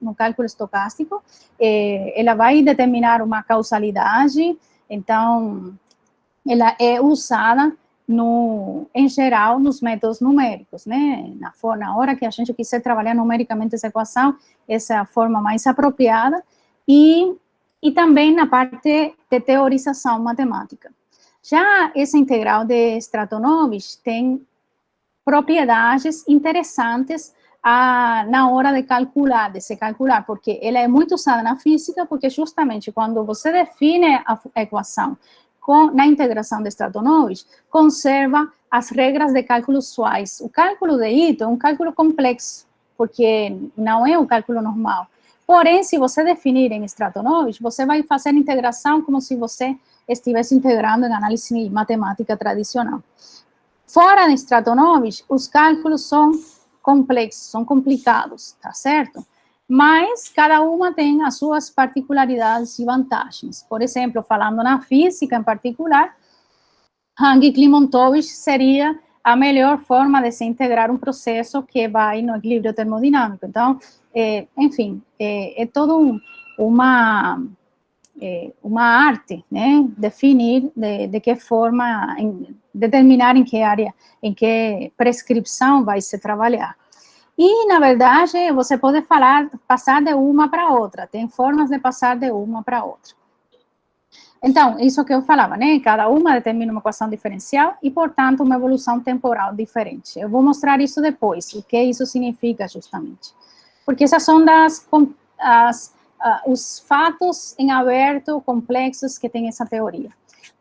no cálculo estocástico. Ela vai determinar uma causalidade, então ela é usada, em geral, nos métodos numéricos, né? Na hora que a gente quiser trabalhar numericamente essa equação, essa é a forma mais apropriada, e também na parte de teorização matemática. Já essa integral de Stratonovich tem propriedades interessantes na hora de se calcular, porque ela é muito usada na física, porque justamente quando você define a equação na integração de Stratonovich, conserva as regras de cálculo usuais. O cálculo de Ito é um cálculo complexo, porque não é um cálculo normal. Porém, se você definir em Stratonovich, você vai fazer a integração como se você estivesse integrando em análise matemática tradicional. Fora de Stratonovich, os cálculos são complexos, são complicados, tá certo? Mas cada uma tem as suas particularidades e vantagens. Por exemplo, falando na física em particular, Hang e Klimontovich seria a melhor forma de se integrar um processo que vai no equilíbrio termodinâmico. Então, enfim, é todo uma arte, né, definir de que forma, determinar em que área, em que prescrição vai se trabalhar. E, na verdade, você pode passar de uma para outra, tem formas de passar de uma para outra. Então, isso que eu falava, né, cada uma determina uma equação diferencial e, portanto, uma evolução temporal diferente. Eu vou mostrar isso depois, o que isso significa, justamente. Porque essas são os fatos em aberto complexos que tem essa teoria.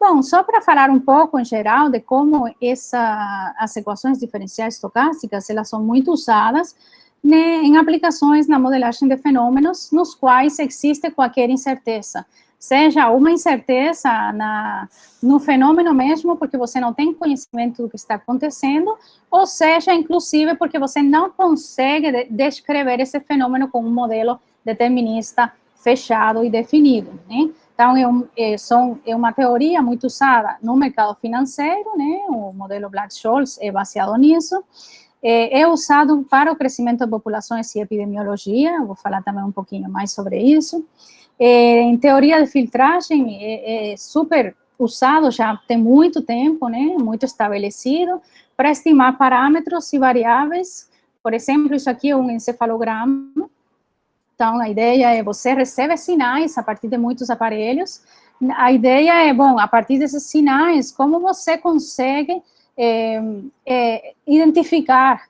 Bom, só para falar um pouco em geral de como as equações diferenciais estocásticas, elas são muito usadas, né, em aplicações na modelagem de fenômenos nos quais existe qualquer incerteza, seja uma incerteza no fenômeno mesmo, porque você não tem conhecimento do que está acontecendo, ou seja, inclusive, porque você não consegue descrever esse fenômeno com um modelo determinista fechado e definido, né? Então, é uma teoria muito usada no mercado financeiro, né? O modelo Black-Scholes é baseado nisso. É usado para o crescimento de populações e epidemiologia, eu vou falar também um pouquinho mais sobre isso. Em teoria de filtragem, é super usado já tem muito tempo, né? Muito estabelecido, para estimar parâmetros e variáveis. Por exemplo, isso aqui é um encefalograma. Então, a ideia é você recebe sinais a partir de muitos aparelhos. A ideia é, bom, a partir desses sinais, como você consegue identificar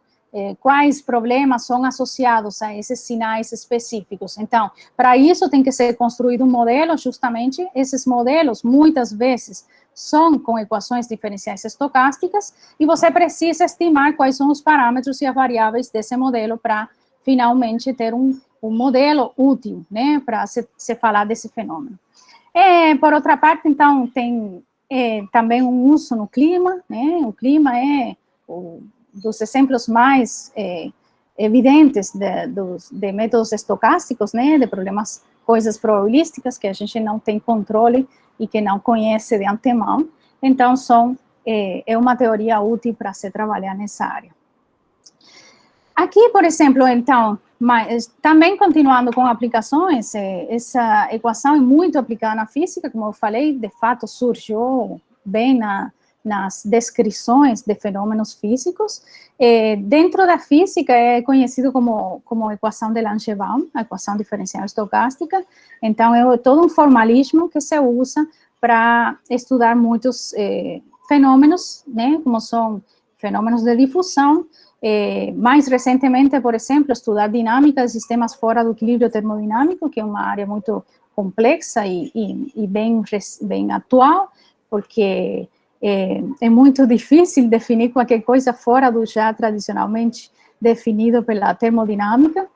quais problemas são associados a esses sinais específicos. Então, para isso tem que ser construído um modelo, justamente, esses modelos, muitas vezes, são com equações diferenciais estocásticas, e você precisa estimar quais são os parâmetros e as variáveis desse modelo para, finalmente, ter um modelo útil, né, para se falar desse fenômeno. Por outra parte, então, tem também um uso no clima, né, o clima é dos exemplos mais evidentes de métodos estocásticos, né, de problemas, coisas probabilísticas que a gente não tem controle e que não conhece de antemão. Então, é uma teoria útil para se trabalhar nessa área. Aqui, por exemplo, então, mas também continuando com aplicações, essa equação é muito aplicada na física, como eu falei, de fato surgiu bem nas descrições de fenômenos físicos. Dentro da física é conhecido como equação de Langevin, a equação diferencial estocástica. Então, é todo um formalismo que se usa para estudar muitos fenômenos, né, como são fenômenos de difusão. Mais recentemente, por exemplo, estudar dinâmica de sistemas fora do equilíbrio termodinâmico, que é uma área muito complexa e bem atual, porque é muito difícil definir qualquer coisa fora do já tradicionalmente definido pela termodinâmica.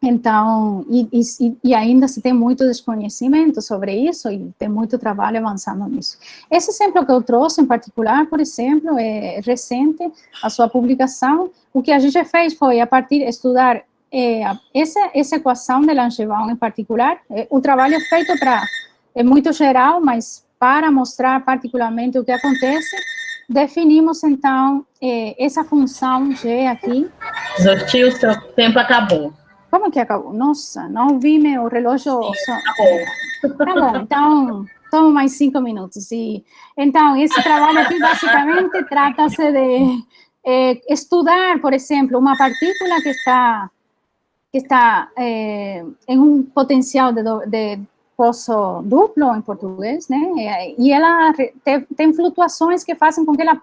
Então, e ainda se tem muito desconhecimento sobre isso, e tem muito trabalho avançando nisso. Esse exemplo que eu trouxe, em particular, por exemplo, é recente, a sua publicação. O que a gente fez foi, a partir de estudar essa equação de Langevin em particular. O trabalho é feito é muito geral, mas para mostrar particularmente o que acontece, definimos, então, essa função G aqui. Zoti, o seu tempo acabou. Como que acabou? Nossa, não vi meu relógio. Tá bom, então, toma mais 5 minutos. Então, esse trabalho aqui, basicamente, trata-se de estudar, por exemplo, uma partícula que está em um potencial de poço duplo, em português, né? E ela tem flutuações que fazem com que ela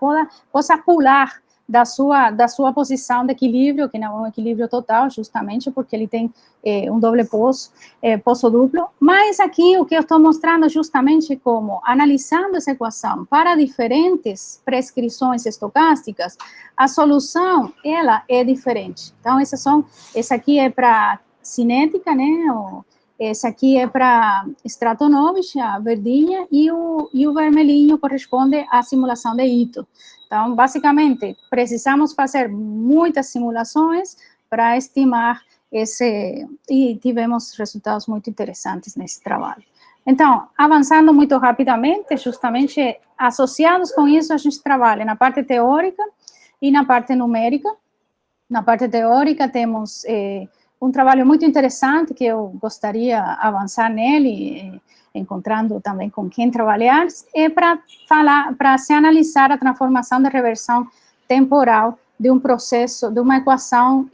possa pular da sua posição de equilíbrio, que não é um equilíbrio total, justamente porque ele tem um doble poço duplo. Mas aqui o que eu estou mostrando justamente como, analisando essa equação para diferentes prescrições estocásticas, a solução, ela é diferente. Então, essa aqui é para cinética, né? Esse aqui é para Stratonovich, a verdinha, e o vermelhinho corresponde à simulação de Ito. Então, basicamente, precisamos fazer muitas simulações para estimar e tivemos resultados muito interessantes nesse trabalho. Então, avançando muito rapidamente, justamente associados com isso, a gente trabalha na parte teórica e na parte numérica. Na parte teórica, temos um trabalho muito interessante que eu gostaria de avançar nele, encontrando também com quem trabalhar, para se analisar a transformação de reversão temporal de um processo, de uma equação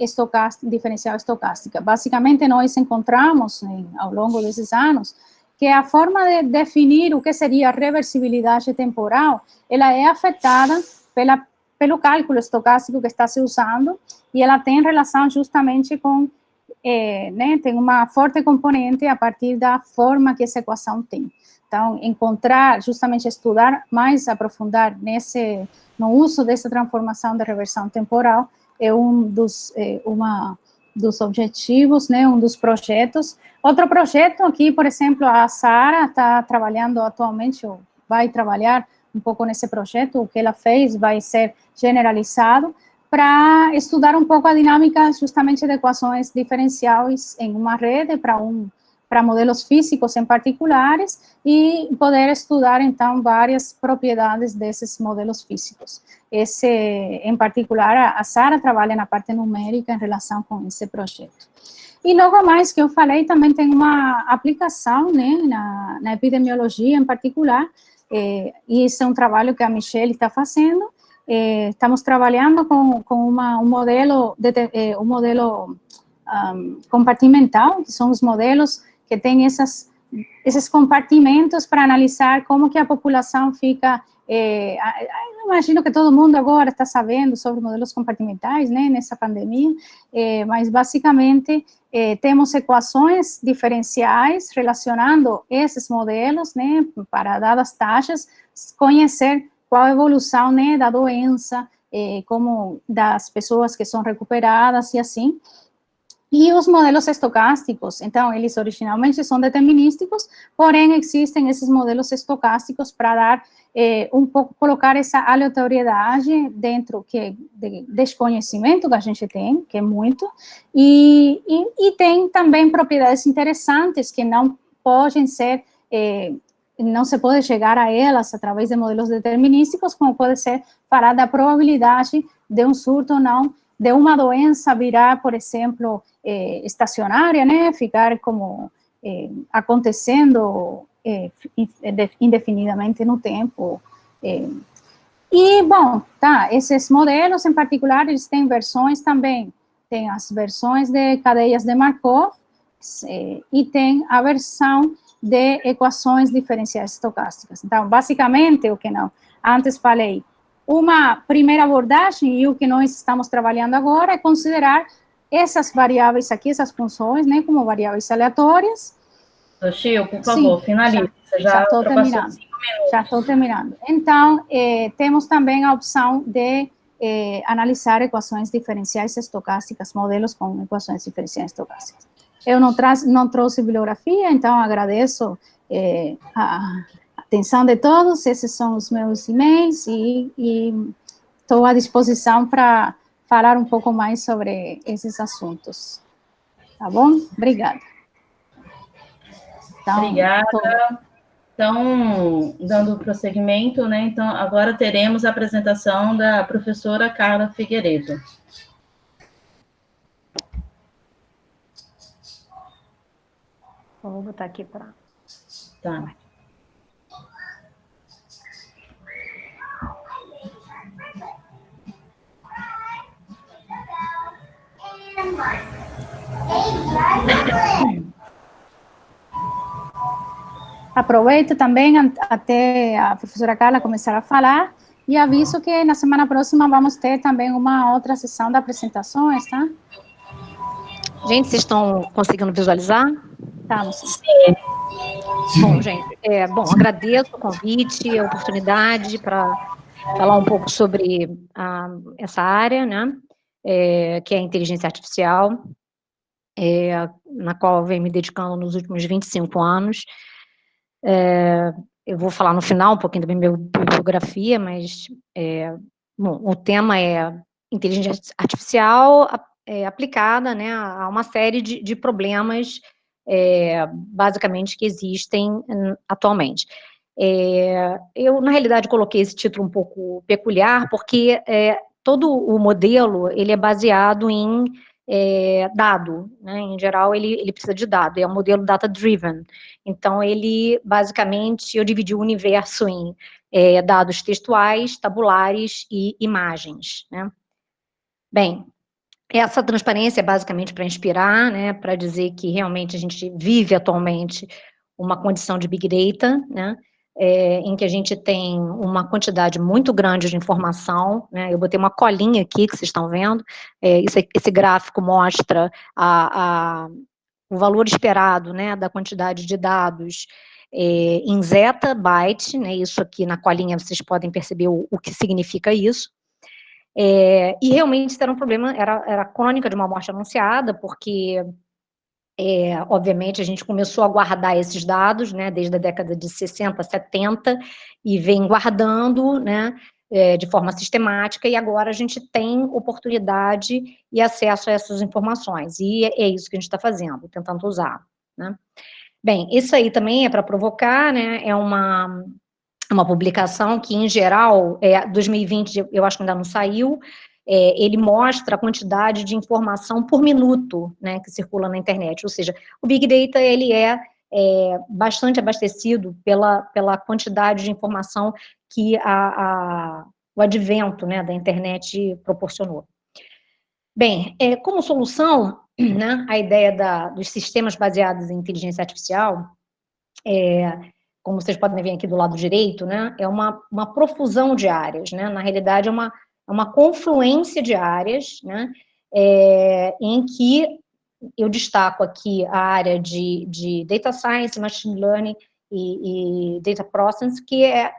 diferencial estocástica. Basicamente, nós encontramos, ao longo desses anos, que a forma de definir o que seria a reversibilidade temporal, ela é afetada pelo cálculo estocástico que está se usando, e ela tem relação justamente com, tem uma forte componente a partir da forma que essa equação tem. Então, encontrar, justamente estudar mais, aprofundar no uso dessa transformação de reversão temporal é um dos objetivos, um dos projetos. Outro projeto aqui, por exemplo, a Sara está trabalhando atualmente, ou vai trabalhar um pouco nesse projeto, o que ela fez vai ser generalizado, para estudar um pouco a dinâmica justamente de equações diferenciais em uma rede, para modelos físicos em particulares, e poder estudar, então, várias propriedades desses modelos físicos. Em particular, a Sara trabalha na parte numérica em relação com esse projeto. E logo mais que eu falei, também tem uma aplicação, na epidemiologia em particular, e esse é um trabalho que a Michelle está fazendo. Estamos trabalhando com um modelo compartimental, que são os modelos que têm esses compartimentos para analisar como que a população fica. Imagino que todo mundo agora está sabendo sobre modelos compartimentais, nessa pandemia, mas basicamente temos equações diferenciais relacionando esses modelos, para dadas taxas, conhecer qual a evolução, da doença, como das pessoas que são recuperadas e assim. E os modelos estocásticos, então, eles originalmente são determinísticos, porém, existem esses modelos estocásticos para dar um pouco, colocar essa aleatoriedade dentro de desconhecimento que a gente tem, que é muito, e tem também propriedades interessantes que não podem ser, não se pode chegar a elas através de modelos determinísticos, como pode ser falar da probabilidade de um surto ou não, de uma doença virar, por exemplo, estacionária, ficar como acontecendo indefinidamente no tempo. E, bom, esses modelos em particular, eles têm versões também, tem as versões de cadeias de Markov, e tem a versão de equações diferenciais estocásticas. Então, basicamente, o que não, antes falei, uma primeira abordagem, e o que nós estamos trabalhando agora, é considerar essas variáveis aqui, essas funções, como variáveis aleatórias. Toshio, por favor, finalize. Já estou terminando. Já estou terminando. Então, temos também a opção de analisar equações diferenciais estocásticas, modelos com equações diferenciais estocásticas. Eu não trouxe bibliografia, então agradeço a atenção de todos. Esses são os meus e-mails e estou à disposição para falar um pouco mais sobre esses assuntos. Tá bom? Obrigada. Então, obrigada. Então, dando prosseguimento, então agora teremos a apresentação da professora Carla Figueiredo. Vou botar aqui para... Tá. Aproveito também até a professora Carla começar a falar e aviso que na semana próxima vamos ter também uma outra sessão de apresentações, tá? Gente, vocês estão conseguindo visualizar? Estamos. Sim. Bom, gente, agradeço o convite, a oportunidade para falar um pouco sobre essa área, que é a inteligência artificial, na qual eu venho me dedicando nos últimos 25 anos. Eu vou falar no final um pouquinho da minha bibliografia, mas o tema é inteligência artificial aplicada, a uma série de problemas basicamente, que existem atualmente. Eu, na realidade, coloquei esse título um pouco peculiar, porque todo o modelo, ele é baseado em dado, né? Em geral, ele precisa de dado, é um modelo data-driven. Então, ele, basicamente, eu dividi o universo em dados textuais, tabulares e imagens, né? Bem, essa transparência é basicamente para inspirar, né, para dizer que realmente a gente vive atualmente uma condição de Big Data, né, em que a gente tem uma quantidade muito grande de informação, né, eu botei uma colinha aqui que vocês estão vendo, esse gráfico mostra o valor esperado, né, da quantidade de dados em zettabyte, né, isso aqui na colinha vocês podem perceber o que significa isso. E realmente isso era um problema, era a crônica de uma morte anunciada, porque, obviamente, a gente começou a guardar esses dados, né, desde a década de 60, 70, e vem guardando, né, de forma sistemática, e agora a gente tem oportunidade e acesso a essas informações, e é isso que a gente está fazendo, tentando usar, né. Bem, isso aí também é para provocar, né, é uma publicação que, em geral, 2020, eu acho que ainda não saiu, ele mostra a quantidade de informação por minuto, né, que circula na internet, ou seja, o Big Data, ele é bastante abastecido pela quantidade de informação que o advento, né, da internet proporcionou. Bem, como solução, né, a ideia dos sistemas baseados em inteligência artificial, como vocês podem ver aqui do lado direito, né, é uma profusão de áreas, né, na realidade é uma confluência de áreas, né, em que eu destaco aqui a área de Data Science, Machine Learning e Data Processing, que é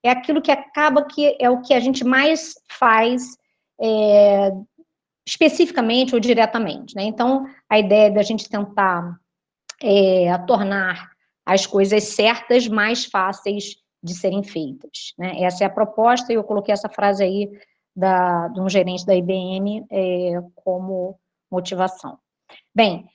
aquilo que acaba que é o que a gente mais faz especificamente ou diretamente, né, então a ideia da gente tentar tornar as coisas certas mais fáceis de serem feitas, né? Essa é a proposta, e eu coloquei essa frase aí de um gerente da IBM como motivação. Bem,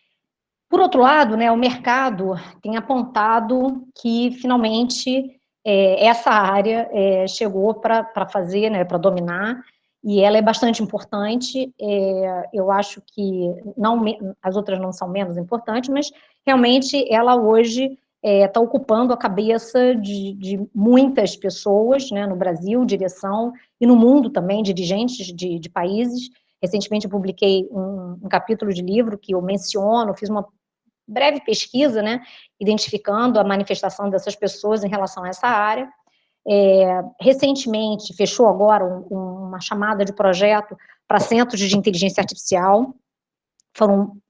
por outro lado, né, o mercado tem apontado que, finalmente, essa área chegou para fazer, né, para dominar, e ela é bastante importante. Eu acho que as outras não são menos importantes, mas realmente ela hoje está ocupando a cabeça de muitas pessoas, né, no Brasil, direção, e no mundo também, dirigentes de países. Recentemente eu publiquei um capítulo de livro que eu menciono, fiz uma breve pesquisa, né, identificando a manifestação dessas pessoas em relação a essa área. Recentemente, fechou agora uma chamada de projeto para centros de inteligência artificial,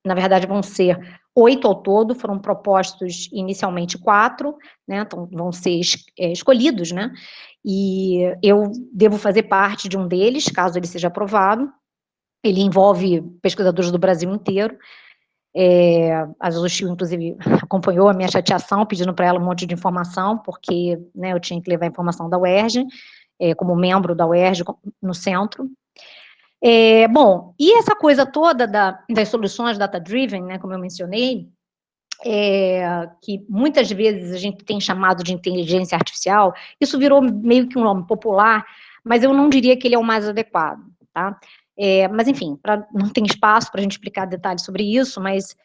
na verdade, vão ser 8 ao todo, foram propostos inicialmente 4, né, então vão ser escolhidos, né, e eu devo fazer parte de um deles, caso ele seja aprovado. Ele envolve pesquisadores do Brasil inteiro. A Zuxil, inclusive, acompanhou a minha chateação, pedindo para ela um monte de informação, porque, né, eu tinha que levar a informação da UERJ, como membro da UERJ no centro. Bom, e essa coisa toda das soluções data-driven, né, como eu mencionei, que muitas vezes a gente tem chamado de inteligência artificial, isso virou meio que um nome popular, mas eu não diria que ele é o mais adequado, tá? Mas, enfim, não tem espaço para a gente explicar detalhes sobre isso, mas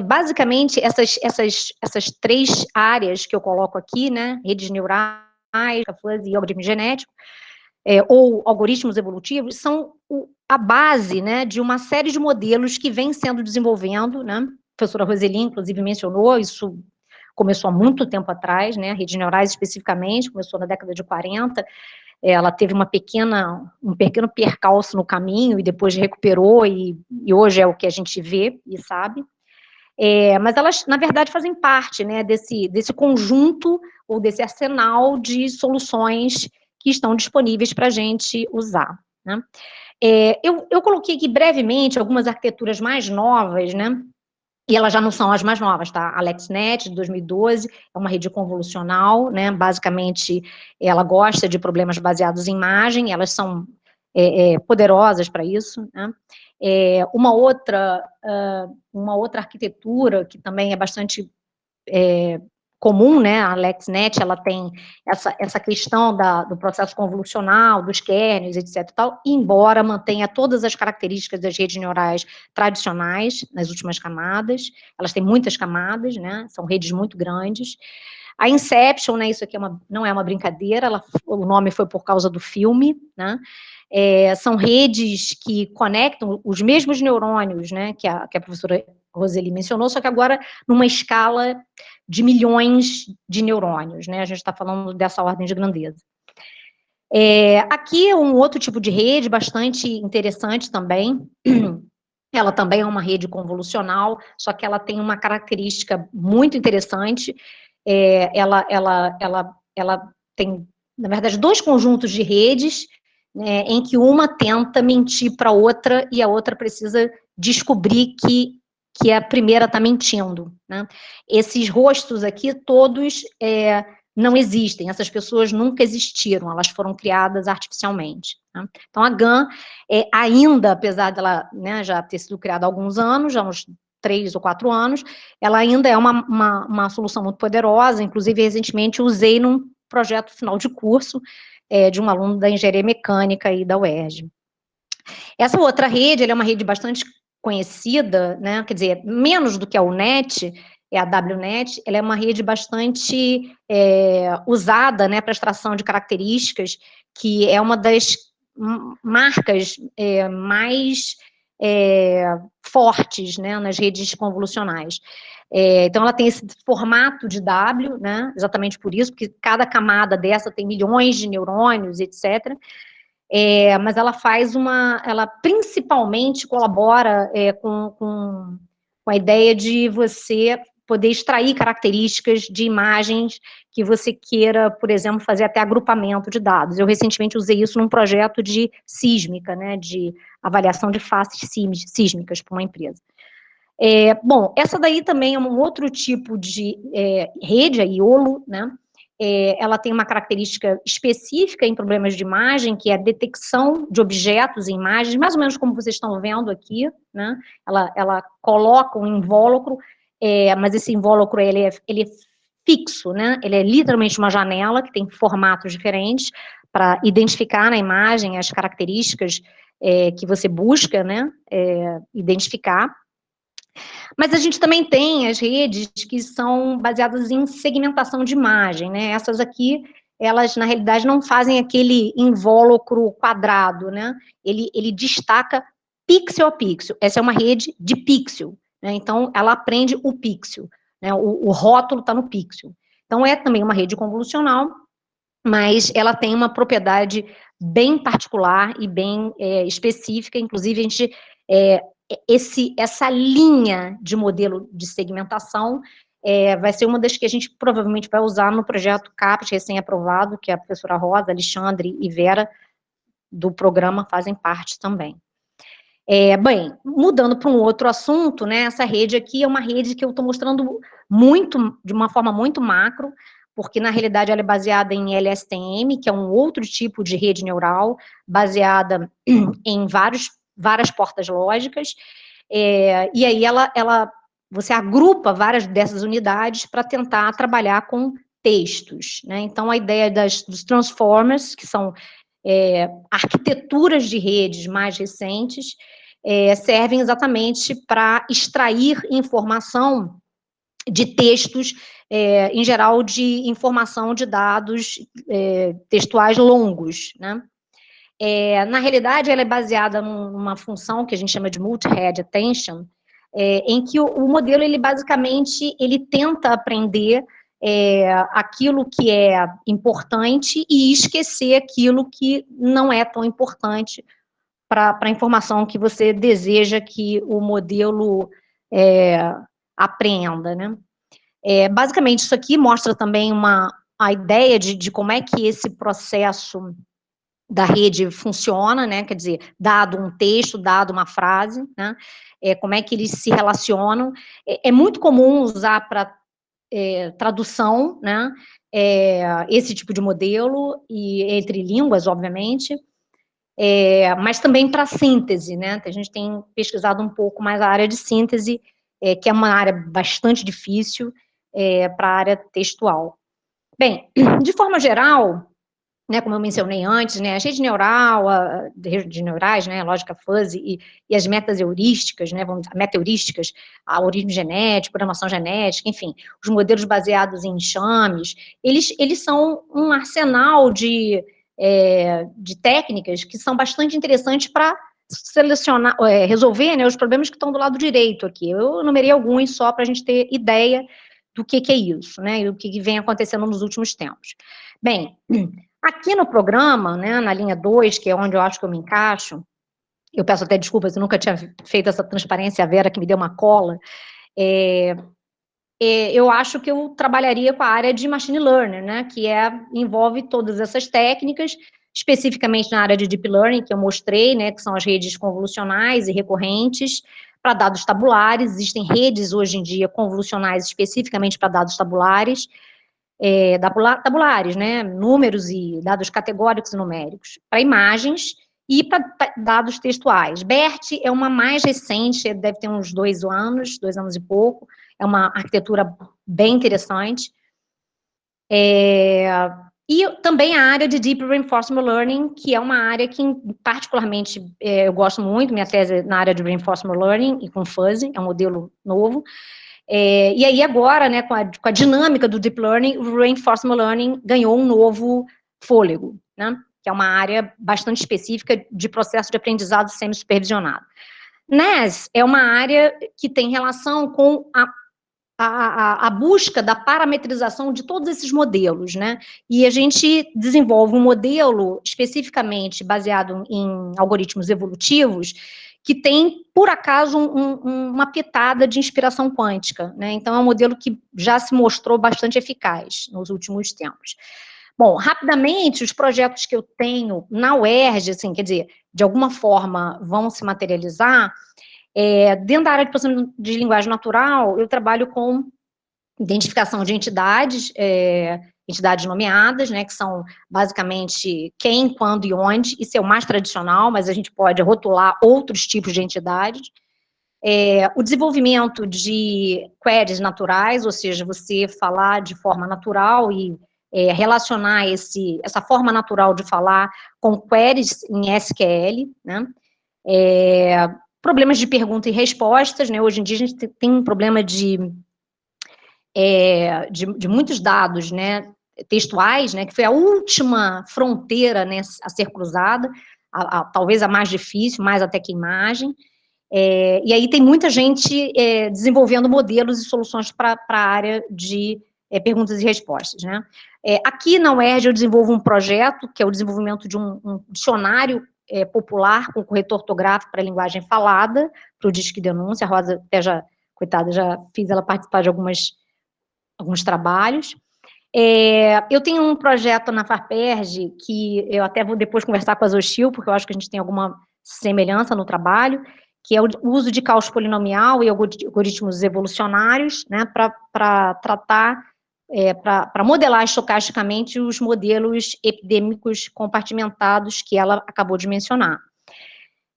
basicamente essas 3 áreas que eu coloco aqui, né, redes neurais, fuzzy e algoritmo genético, ou algoritmos evolutivos, são a base, né, de uma série de modelos que vem sendo desenvolvendo, né, a professora Roseli, inclusive, mencionou, isso começou há muito tempo atrás, né, redes neurais especificamente, começou na década de 40, ela teve um pequeno percalço no caminho, e depois recuperou, e hoje é o que a gente vê e sabe, mas elas, na verdade, fazem parte, né, desse conjunto, ou desse arsenal de soluções que estão disponíveis para a gente usar, né. Eu coloquei aqui brevemente algumas arquiteturas mais novas, né, e elas já não são as mais novas, tá? A AlexNet, de 2012, é uma rede convolucional, né, basicamente, ela gosta de problemas baseados em imagem, elas são poderosas para isso, né. Uma outra arquitetura que também é bastante comum, né, a LexNet, ela tem essa questão do processo convolucional, dos kernels, etc. e tal, embora mantenha todas as características das redes neurais tradicionais nas últimas camadas, elas têm muitas camadas, né, são redes muito grandes. A Inception, né, isso aqui não é uma brincadeira, o nome foi por causa do filme, né, são redes que conectam os mesmos neurônios, né, que a professora Roseli mencionou, só que agora numa escala de milhões de neurônios, né, a gente está falando dessa ordem de grandeza. Aqui é um outro tipo de rede bastante interessante também, ela também é uma rede convolucional, só que ela tem uma característica muito interessante, ela tem, na verdade, dois conjuntos de redes, em que uma tenta mentir para a outra e a outra precisa descobrir que a primeira está mentindo, né? Esses rostos aqui, todos não existem, essas pessoas nunca existiram, elas foram criadas artificialmente, né? Então, a GAN, ainda, apesar dela, né, já ter sido criada há alguns anos, já uns 3 ou 4 anos, ela ainda é uma solução muito poderosa, inclusive, recentemente, usei num projeto final de curso, de um aluno da engenharia mecânica aí da UERJ. Essa outra rede, ela é uma rede bastante conhecida, né, quer dizer, menos do que a UNET, a WNet, ela é uma rede bastante usada, né, para extração de características, que é uma das marcas mais fortes, né, nas redes convolucionais. Então, ela tem esse formato de W, né, exatamente por isso, porque cada camada dessa tem milhões de neurônios, etc., mas ela ela principalmente colabora com a ideia de você poder extrair características de imagens que você queira, por exemplo, fazer até agrupamento de dados. Eu recentemente usei isso num projeto de sísmica, né, de avaliação de faces sísmicas para uma empresa. Bom, essa daí também é um outro tipo de rede, a IOLO, né? Ela tem uma característica específica em problemas de imagem, que é a detecção de objetos em imagens, mais ou menos como vocês estão vendo aqui, né? Ela coloca um invólucro, mas esse invólucro ele é fixo, né? Ele é literalmente uma janela que tem formatos diferentes para identificar na imagem as características que você busca, né? Identificar. Mas a gente também tem as redes que são baseadas em segmentação de imagem, né? Essas aqui, elas, na realidade, não fazem aquele invólucro quadrado, né? Ele destaca pixel a pixel. Essa é uma rede de pixel, né? Então, ela aprende o pixel, né? O rótulo está no pixel. Então, é também uma rede convolucional, mas ela tem uma propriedade bem particular e bem específica. Inclusive, a gente... essa linha de modelo de segmentação vai ser uma das que a gente provavelmente vai usar no projeto CAPES recém-aprovado, que a professora Rosa, Alexandre e Vera, do programa, fazem parte também. Bem, mudando para um outro assunto, né, essa rede aqui é uma rede que eu estou mostrando de uma forma muito macro, porque, na realidade, ela é baseada em LSTM, que é um outro tipo de rede neural, baseada em várias portas lógicas, e aí você agrupa várias dessas unidades para tentar trabalhar com textos, né? Então, a ideia dos transformers, que são arquiteturas de redes mais recentes, servem exatamente para extrair informação de textos, em geral, de informação de dados textuais longos, né? Na realidade, ela é baseada numa função que a gente chama de multi-head attention, em que o modelo, ele basicamente, ele tenta aprender aquilo que é importante e esquecer aquilo que não é tão importante para a informação que você deseja que o modelo aprenda, né? Basicamente, isso aqui mostra também a ideia de como é que esse processo da rede funciona, né? Quer dizer, dado um texto, dado uma frase, né? Como é que eles se relacionam. É muito comum usar para tradução, né? Esse tipo de modelo, e entre línguas, obviamente. mas também para síntese, né? A gente tem pesquisado um pouco mais a área de síntese, que é uma área bastante difícil para a área textual. Bem, de forma geral, né, como eu mencionei antes, né, a rede neural, a rede neurais, né, a lógica fuzzy e as metas heurísticas, né, meta-heurísticas, algoritmo genético, programação genética, enfim, os modelos baseados em enxames, eles são um arsenal de técnicas que são bastante interessantes para selecionar, resolver, né, os problemas que estão do lado direito aqui. Eu enumerei alguns só para a gente ter ideia do que é isso, né, e o que vem acontecendo nos últimos tempos. Bem, aqui no programa, né, na linha 2, que é onde eu acho que eu me encaixo, eu peço até desculpas, eu nunca tinha feito essa transparência, a Vera que me deu uma cola, eu acho que eu trabalharia com a área de machine learning, né, que envolve todas essas técnicas, especificamente na área de deep learning, que eu mostrei, né, que são as redes convolucionais e recorrentes, para dados tabulares. Existem redes hoje em dia convolucionais especificamente para dados tabulares, tabulares, né, números e dados categóricos e numéricos, para imagens e para dados textuais. BERT é uma mais recente, deve ter uns 2 anos e pouco, é uma arquitetura bem interessante. E também a área de Deep Reinforcement Learning, que é uma área que, particularmente, eu gosto muito, minha tese é na área de Reinforcement Learning e com Fuzzy, é um modelo novo. E aí agora, né, com a dinâmica do Deep Learning, o Reinforcement Learning ganhou um novo fôlego, né, que é uma área bastante específica de processo de aprendizado semi-supervisionado. NAS é uma área que tem relação com a busca da parametrização de todos esses modelos, né? E a gente desenvolve um modelo especificamente baseado em algoritmos evolutivos que tem, por acaso, uma pitada de inspiração quântica, né? Então, é um modelo que já se mostrou bastante eficaz nos últimos tempos. Bom, rapidamente, os projetos que eu tenho na UERJ, assim, quer dizer, de alguma forma vão se materializar. Dentro da área de processamento de linguagem natural, eu trabalho com identificação de entidades, entidades nomeadas, né, que são basicamente quem, quando e onde. Isso é o mais tradicional, mas a gente pode rotular outros tipos de entidades. O desenvolvimento de queries naturais, ou seja, você falar de forma natural e relacionar essa forma natural de falar com queries em SQL, né? Problemas de pergunta e respostas, né? Hoje em dia a gente tem um problema de muitos dados, né, textuais, né, que foi a última fronteira, né, a ser cruzada, talvez a mais difícil, mais até que imagem. E aí tem muita gente desenvolvendo modelos e soluções para a área de perguntas e respostas, né. Aqui na UERJ eu desenvolvo um projeto, que é o desenvolvimento de um dicionário popular com corretor ortográfico para linguagem falada, para o Disque Denúncia. A Rosa até já, coitada, já fiz ela participar de alguns trabalhos. Eu tenho um projeto na FAPERJ, que eu até vou depois conversar com a Zoxil, porque eu acho que a gente tem alguma semelhança no trabalho, que é o uso de cálculo polinomial e algoritmos evolucionários, né, para tratar, para modelar estocasticamente os modelos epidêmicos compartimentados que ela acabou de mencionar.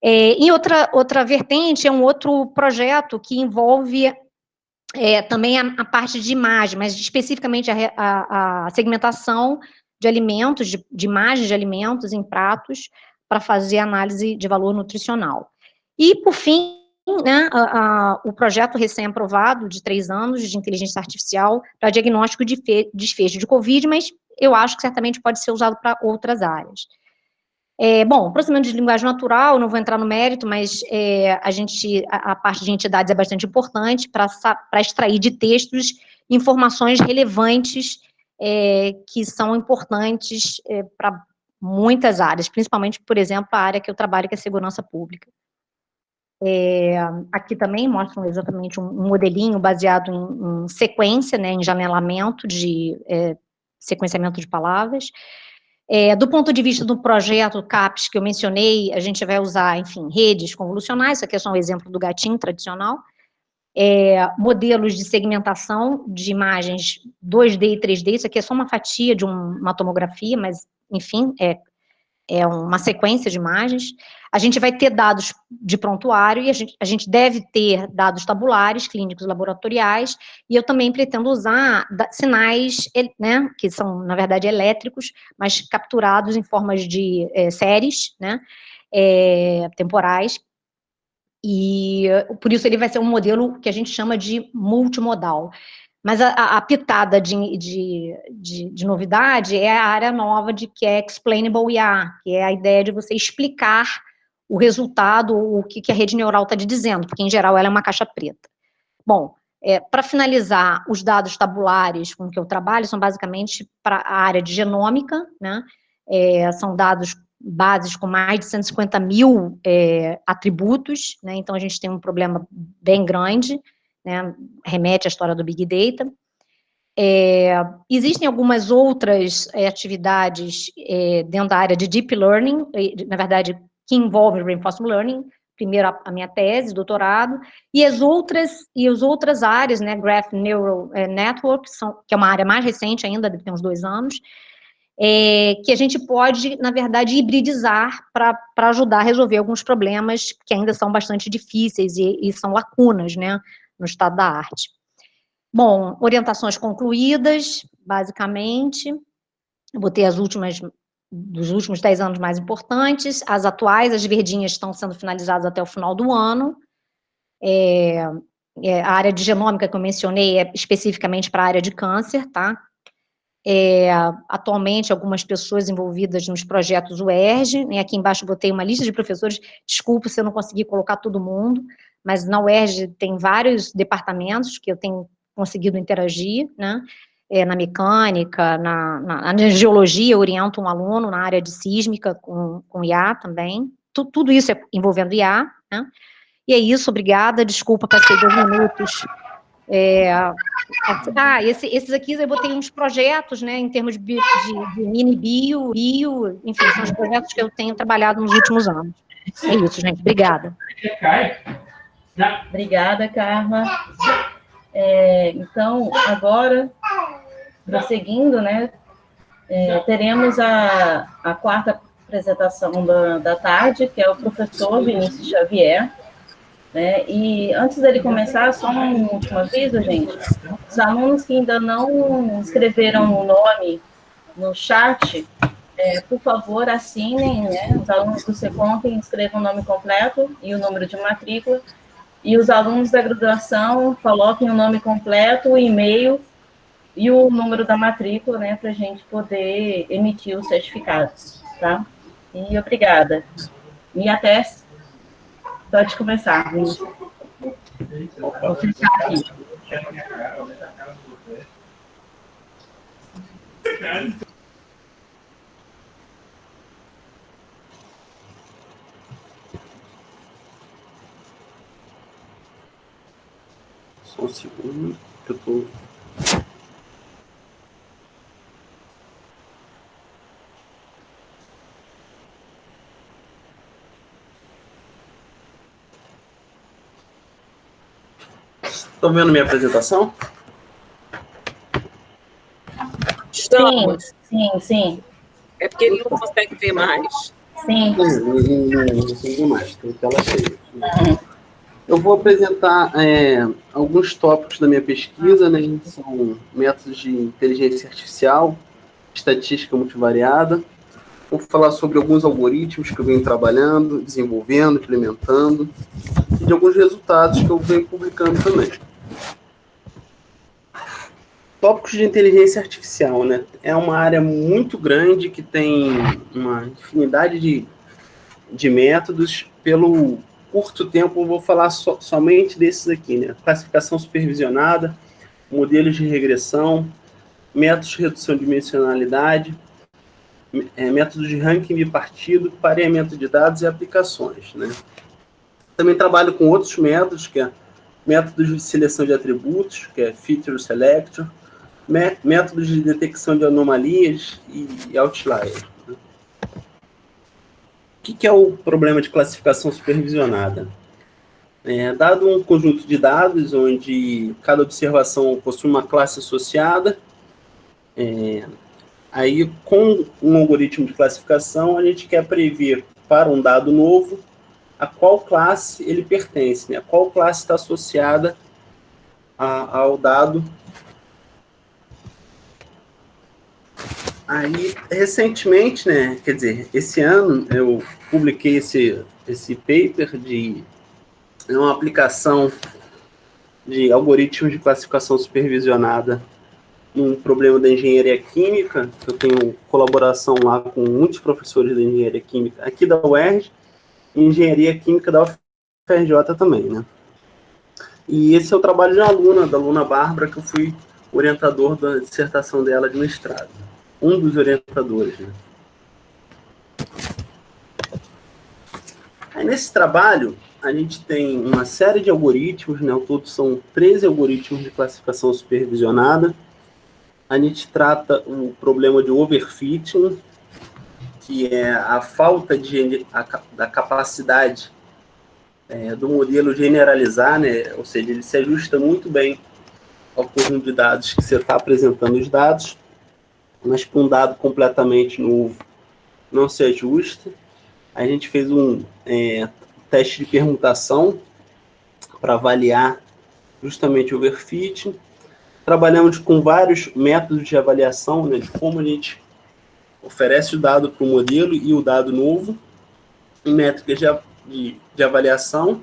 Em outra vertente, é um outro projeto que envolve também a parte de imagem, mas especificamente a segmentação de alimentos, de imagens de alimentos em pratos, para fazer análise de valor nutricional. E, por fim, né, o projeto recém-aprovado de 3 anos de inteligência artificial para diagnóstico de desfecho de Covid, mas eu acho que certamente pode ser usado para outras áreas. Bom, processamento de linguagem natural, não vou entrar no mérito, mas a parte de entidades é bastante importante para extrair de textos informações relevantes que são importantes para muitas áreas, principalmente, por exemplo, a área que eu trabalho, que é segurança pública. Aqui também mostram exatamente um modelinho baseado em sequência, né, em janelamento de sequenciamento de palavras. Do ponto de vista do projeto CAPES que eu mencionei, a gente vai usar, enfim, redes convolucionais, isso aqui é só um exemplo do gatinho tradicional, modelos de segmentação de imagens 2D e 3D, isso aqui é só uma fatia de uma tomografia, mas, enfim, é uma sequência de imagens. A gente vai ter dados de prontuário e a gente deve ter dados tabulares, clínicos, laboratoriais, e eu também pretendo usar sinais, né, que são, na verdade, elétricos, mas capturados em formas de séries, né, temporais, e por isso ele vai ser um modelo que a gente chama de multimodal. Mas a pitada de novidade é a área nova que é Explainable IA, que é a ideia de você explicar o resultado, o que a rede neural está te dizendo, porque, em geral, ela é uma caixa preta. Bom, para finalizar, os dados tabulares com que eu trabalho são basicamente para a área de genômica, né? São dados bases com mais de 150 mil atributos, né? Então a gente tem um problema bem grande, né? Remete à história do Big Data. Existem algumas outras atividades dentro da área de Deep Learning, na verdade, que envolvem Reinforcement Learning, primeiro a minha tese, doutorado, e as outras áreas, né, Graph Neural Network, que é uma área mais recente ainda, deve ter uns 2 anos, que a gente pode, na verdade, hibridizar para ajudar a resolver alguns problemas que ainda são bastante difíceis e são lacunas, né, no estado da arte. Bom, orientações concluídas, basicamente, eu botei as últimas, dos últimos 10 anos mais importantes, as atuais, as verdinhas estão sendo finalizadas até o final do ano, a área de genômica que eu mencionei é especificamente para a área de câncer, tá? Atualmente, algumas pessoas envolvidas nos projetos UERJ, né, aqui embaixo botei uma lista de professores, desculpe se eu não consegui colocar todo mundo, mas na UERJ tem vários departamentos que eu tenho conseguido interagir, né, na mecânica, na geologia, eu oriento um aluno na área de sísmica com IA também, tudo isso é envolvendo IA, né, e é isso, obrigada, desculpa, passei 2 minutos. Esses aqui eu botei uns projetos, né, em termos de mini bio, enfim, são os projetos que eu tenho trabalhado nos últimos anos. É isso, gente, obrigada. Obrigada, Carla. Então, agora, prosseguindo, né, teremos a quarta apresentação da tarde, que é o professor Vinícius Xavier, né, e antes dele começar, só um último aviso, gente, os alunos que ainda não escreveram o nome no chat, por favor, assinem, né, os alunos do Secontem escrevam o nome completo e o número de matrícula, e os alunos da graduação coloquem o nome completo, o e-mail e o número da matrícula, né, para a gente poder emitir os certificados, tá? E obrigada. E até pode começar. Vou fechar aqui. Só um segundo, que eu tô... Estão vendo minha apresentação? Estamos. Sim. É porque ele não consegue ver mais. Sim. Não consigo mais, tem tela cheia. Eu vou apresentar alguns tópicos da minha pesquisa, né? São métodos de inteligência artificial, estatística multivariada. Vou falar sobre alguns algoritmos que eu venho trabalhando, desenvolvendo, implementando, e de alguns resultados que eu venho publicando também. Tópicos de inteligência artificial, né? É uma área muito grande que tem uma infinidade de métodos. Pelo curto tempo, eu vou falar somente desses aqui, né? Classificação supervisionada, modelos de regressão, métodos de redução de dimensionalidade, métodos de ranking bipartido, pareamento de dados e aplicações, né? Também trabalho com outros métodos, que é métodos de seleção de atributos, que é Feature Selector, métodos de detecção de anomalias e outliers. Né? O que é o problema de classificação supervisionada? Dado um conjunto de dados, onde cada observação possui uma classe associada, Aí, com um algoritmo de classificação, a gente quer prever para um dado novo a qual classe ele pertence, né? Qual classe está associada ao dado. Aí, recentemente, né, quer dizer, esse ano, eu publiquei esse paper de uma aplicação de algoritmos de classificação supervisionada num problema da engenharia química. Eu tenho colaboração lá com muitos professores da engenharia química aqui da UERJ e engenharia química da UFRJ também, né? E esse é o trabalho da aluna Bárbara, que eu fui orientador da dissertação dela de mestrado. Um dos orientadores, né? Aí nesse trabalho, a gente tem uma série de algoritmos, né? Ao todo são 13 algoritmos de classificação supervisionada. A gente trata o problema de overfitting, que é a falta da capacidade do modelo generalizar, né? Ou seja, ele se ajusta muito bem ao conjunto de dados que você está apresentando os dados, mas para um dado completamente novo não se ajusta. A gente fez um teste de permutação para avaliar justamente o overfitting. Trabalhamos com vários métodos de avaliação, né, de como a gente oferece o dado para o modelo e o dado novo, em métricas de avaliação.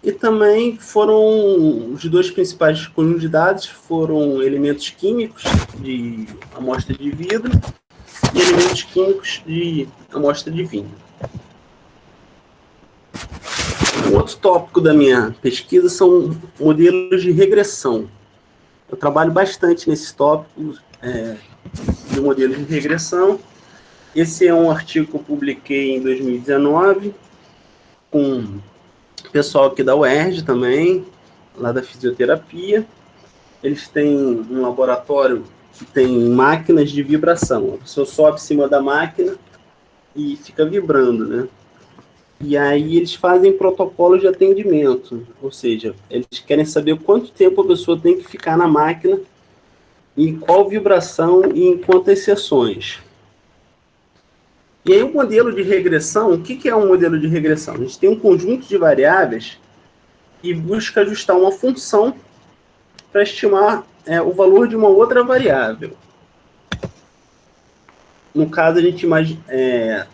E também foram, os dois principais conjuntos de dados foram elementos químicos de amostra de vidro e elementos químicos de amostra de vinho. Um outro tópico da minha pesquisa são modelos de regressão. Eu trabalho bastante nesses tópicos de modelos de regressão. Esse é um artigo que eu publiquei em 2019 com o pessoal aqui da UERJ também, lá da fisioterapia. Eles têm um laboratório que tem máquinas de vibração. A pessoa sobe em cima da máquina e fica vibrando, né? E aí eles fazem protocolos de atendimento, ou seja, eles querem saber quanto tempo a pessoa tem que ficar na máquina, em qual vibração e em quantas sessões. E aí o modelo de regressão, o que é um modelo de regressão? A gente tem um conjunto de variáveis e busca ajustar uma função para estimar o valor de uma outra variável. No caso, a gente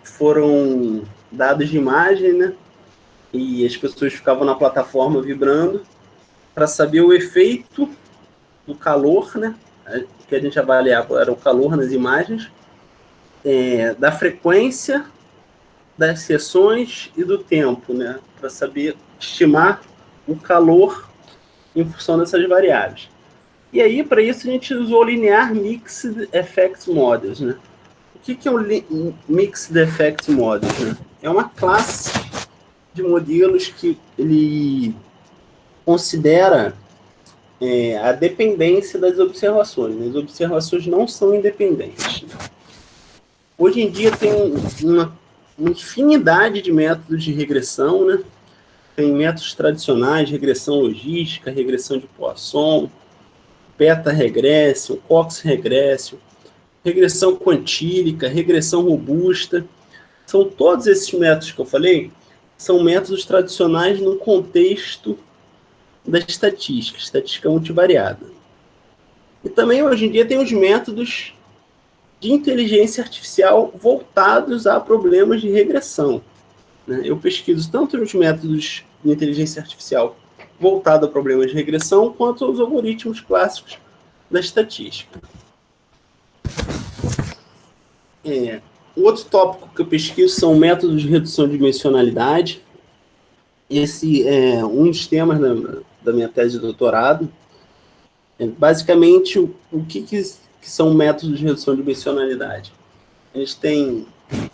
foram dados de imagem, né? E as pessoas ficavam na plataforma vibrando para saber o efeito do calor, né? Que a gente avaliava era o calor nas imagens, da frequência das sessões e do tempo, né? Para saber estimar o calor em função dessas variáveis. E aí, para isso, a gente usou o Linear Mixed Effects Models, né? O que é um Mixed Effects Models, né? É uma classe de modelos que ele considera a dependência das observações, né? As observações não são independentes. Hoje em dia tem uma infinidade de métodos de regressão, né? Tem métodos tradicionais, regressão logística, regressão de Poisson, beta-regression, Cox-regression, regressão quantílica, regressão robusta. São todos esses métodos que eu falei, são métodos tradicionais no contexto da estatística multivariada. E também, hoje em dia, tem os métodos de inteligência artificial voltados a problemas de regressão, né? Eu pesquiso tanto os métodos de inteligência artificial voltados a problemas de regressão, quanto os algoritmos clássicos da estatística. Outro tópico que eu pesquiso são métodos de redução de dimensionalidade. Esse é um dos temas da minha tese de doutorado. Basicamente, o que são métodos de redução de dimensionalidade? A gente tem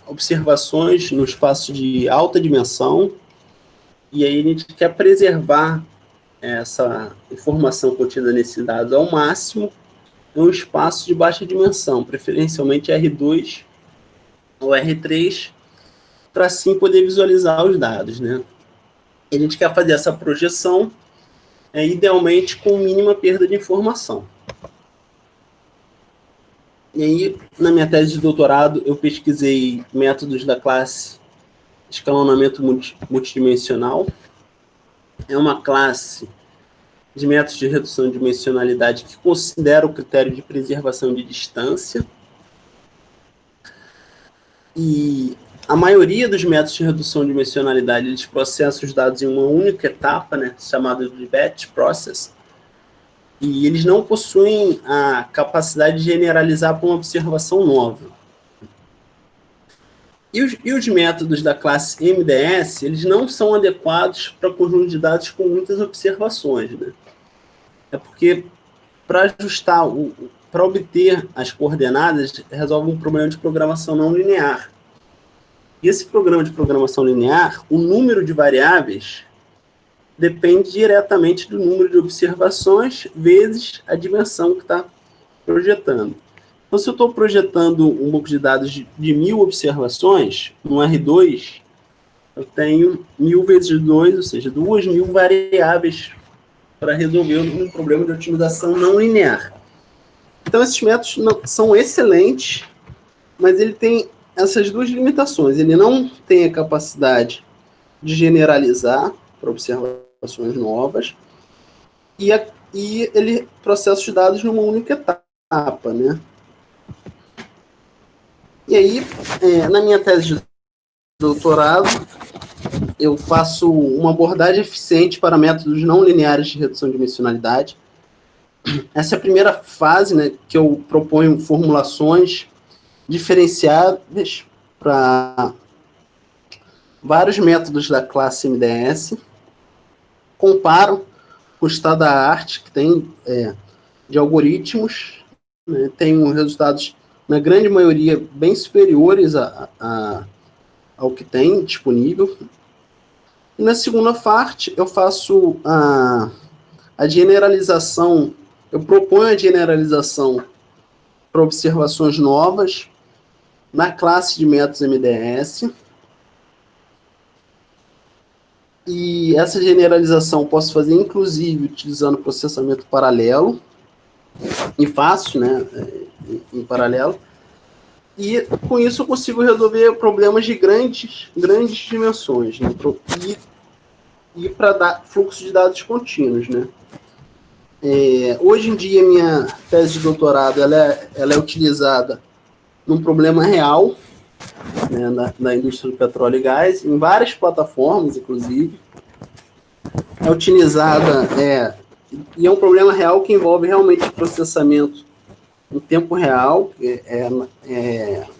observações no espaço de alta dimensão, e aí a gente quer preservar essa informação contida nesse dado ao máximo em um espaço de baixa dimensão, preferencialmente R2 ou R3, para assim poder visualizar os dados, né? A gente quer fazer essa projeção, idealmente com mínima perda de informação. E aí, na minha tese de doutorado, eu pesquisei métodos da classe escalonamento multidimensional. É uma classe de métodos de redução de dimensionalidade que considera o critério de preservação de distância. E a maioria dos métodos de redução de dimensionalidade, eles processam os dados em uma única etapa, né, chamada de batch process, e eles não possuem a capacidade de generalizar para uma observação nova. E os métodos da classe MDS, eles não são adequados para conjunto de dados com muitas observações, né? É porque, para ajustar, para obter as coordenadas, resolve um problema de programação não linear. E esse programa de programação linear, o número de variáveis depende diretamente do número de observações vezes a dimensão que está projetando. Então, se eu estou projetando um banco de dados de 1000 observações, no R2, eu tenho 1000 vezes 2, ou seja, 2000 variáveis para resolver um problema de otimização não linear. Então, esses métodos são excelentes, mas ele tem essas duas limitações. Ele não tem a capacidade de generalizar para observações novas e ele processa os dados numa única etapa, né? E aí, na minha tese de doutorado, eu faço uma abordagem eficiente para métodos não lineares de redução de dimensionalidade. Essa é a primeira fase, né, que eu proponho formulações diferenciadas para vários métodos da classe MDS, comparo com o estado da arte que tem de algoritmos, né, tenho resultados, na grande maioria, bem superiores ao que tem disponível. E na segunda parte, eu faço a generalização, eu proponho a generalização para observações novas na classe de métodos MDS. E essa generalização eu posso fazer, inclusive, utilizando processamento paralelo, e faço, né, em paralelo. E com isso eu consigo resolver problemas de grandes dimensões, né, e para dar fluxo de dados contínuos, né. Hoje em dia, minha tese de doutorado ela é utilizada num problema real, né, na indústria do petróleo e gás, em várias plataformas, inclusive. É utilizada, e é um problema real que envolve realmente processamento em tempo real,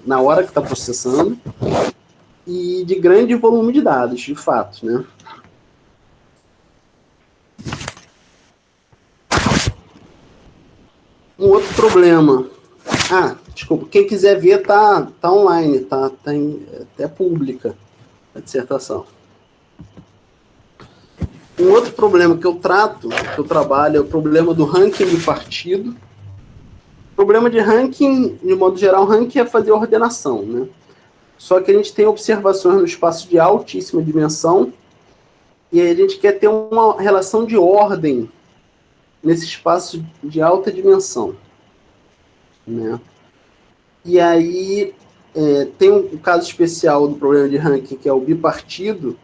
na hora que está processando, e de grande volume de dados, de fato, né? Um outro problema... desculpa, quem quiser ver tá online, tá até pública a dissertação. Um outro problema que eu trabalho, é o problema do ranking de partido. O problema de ranking, de modo geral, ranking é fazer ordenação, né? Só que a gente tem observações no espaço de altíssima dimensão e aí a gente quer ter uma relação de ordem nesse espaço de alta dimensão, né? E aí tem um caso especial do problema de ranking, que é o bipartido,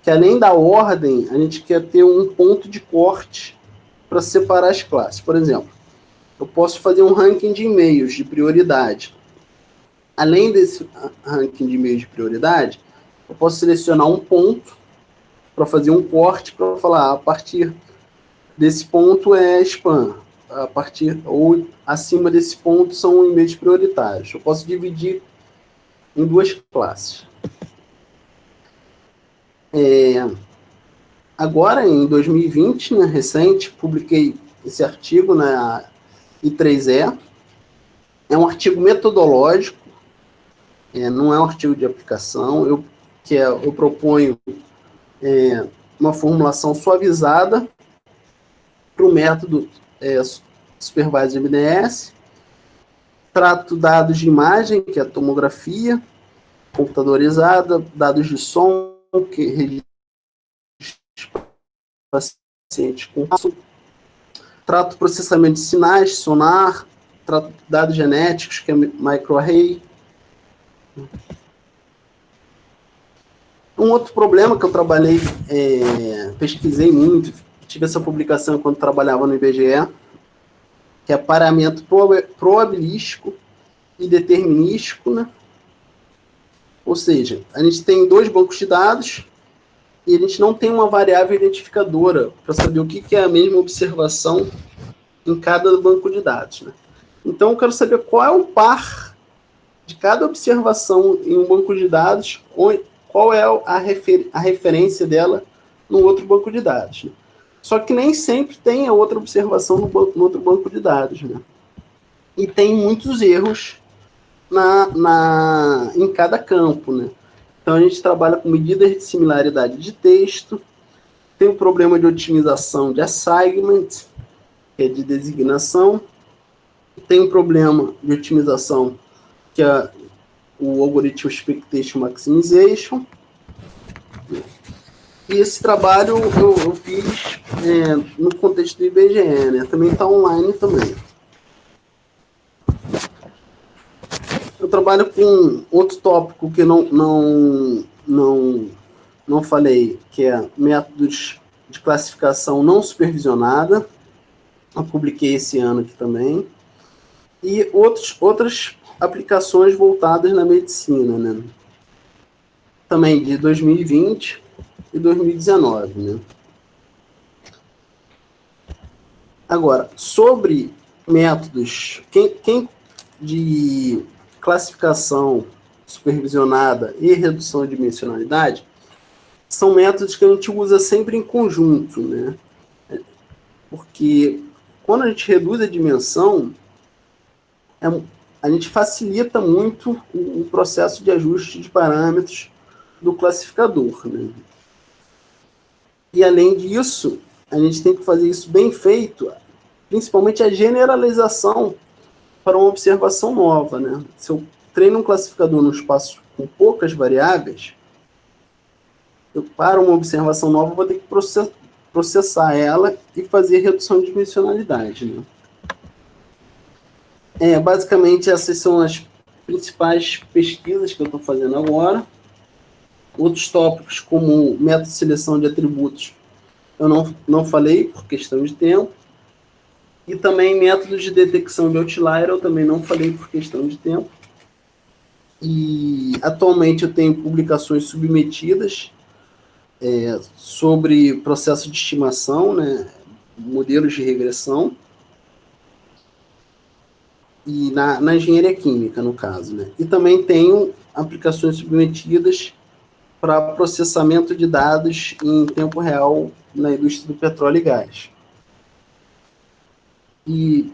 que além da ordem, a gente quer ter um ponto de corte para separar as classes. Por exemplo, eu posso fazer um ranking de e-mails de prioridade. Além desse ranking de e-mails de prioridade, eu posso selecionar um ponto para fazer um corte, para falar, a partir desse ponto é spam, a partir ou acima desse ponto são e-mails prioritários. Eu posso dividir em duas classes. Agora, em 2020, né, recente, publiquei esse artigo na I3E. É um artigo metodológico, não é um artigo de aplicação. Eu proponho uma formulação suavizada para o método Supervised MDS. Trato dados de imagem, que é a tomografia computadorizada, dados de som, que registra paciente com trato processamento de sinais, sonar, trato dados genéticos, que é microarray. Um outro problema que eu trabalhei, pesquisei muito, tive essa publicação quando trabalhava no IBGE, que é pareamento probabilístico e determinístico, né? Ou seja, a gente tem 2 bancos de dados e a gente não tem uma variável identificadora para saber o que é a mesma observação em cada banco de dados, né? Então, eu quero saber qual é o par de cada observação em um banco de dados, qual é a referência dela no outro banco de dados, né? Só que nem sempre tem a outra observação no outro banco de dados, né? E tem muitos erros em cada campo, né? Então, a gente trabalha com medidas de similaridade de texto, tem o problema de otimização de assignment, que é de designação, tem um problema de otimização, que é o algoritmo Expectation Maximization. E esse trabalho eu fiz no contexto do IBGE, né? Também está online também. Eu trabalho com outro tópico que não falei, que é métodos de classificação não supervisionada. Eu publiquei esse ano aqui também. E outras aplicações voltadas na medicina, né? Também de 2020 e 2019, né? Agora, sobre métodos, quem de classificação supervisionada e redução de dimensionalidade são métodos que a gente usa sempre em conjunto, né? Porque quando a gente reduz a dimensão, a gente facilita muito o processo de ajuste de parâmetros do classificador, né? E, além disso, a gente tem que fazer isso bem feito, principalmente a generalização para uma observação nova, né? Se eu treino um classificador num espaço com poucas variáveis, para uma observação nova, eu vou ter que processar ela e fazer redução de dimensionalidade, né? Basicamente, essas são as principais pesquisas que eu estou fazendo agora. Outros tópicos, como método de seleção de atributos, eu não falei por questão de tempo. E também métodos de detecção de outlier, eu também não falei por questão de tempo. E atualmente eu tenho publicações submetidas sobre processo de estimação, né, modelos de regressão, e na engenharia química, no caso, né? E também tenho aplicações submetidas para processamento de dados em tempo real na indústria do petróleo e gás. E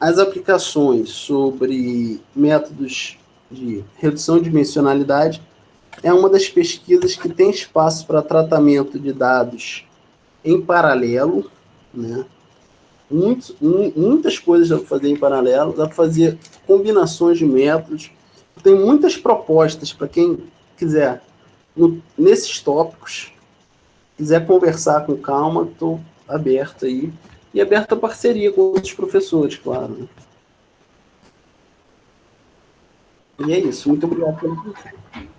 as aplicações sobre métodos de redução de dimensionalidade é uma das pesquisas que tem espaço para tratamento de dados em paralelo, né? Muitas coisas dá para fazer em paralelo, dá para fazer combinações de métodos. Tem muitas propostas para quem quiser, nesses tópicos, quiser conversar com calma, estou aberto aí. E aberto a parceria com outros professores, claro, né? E é isso. Muito obrigado pela atenção.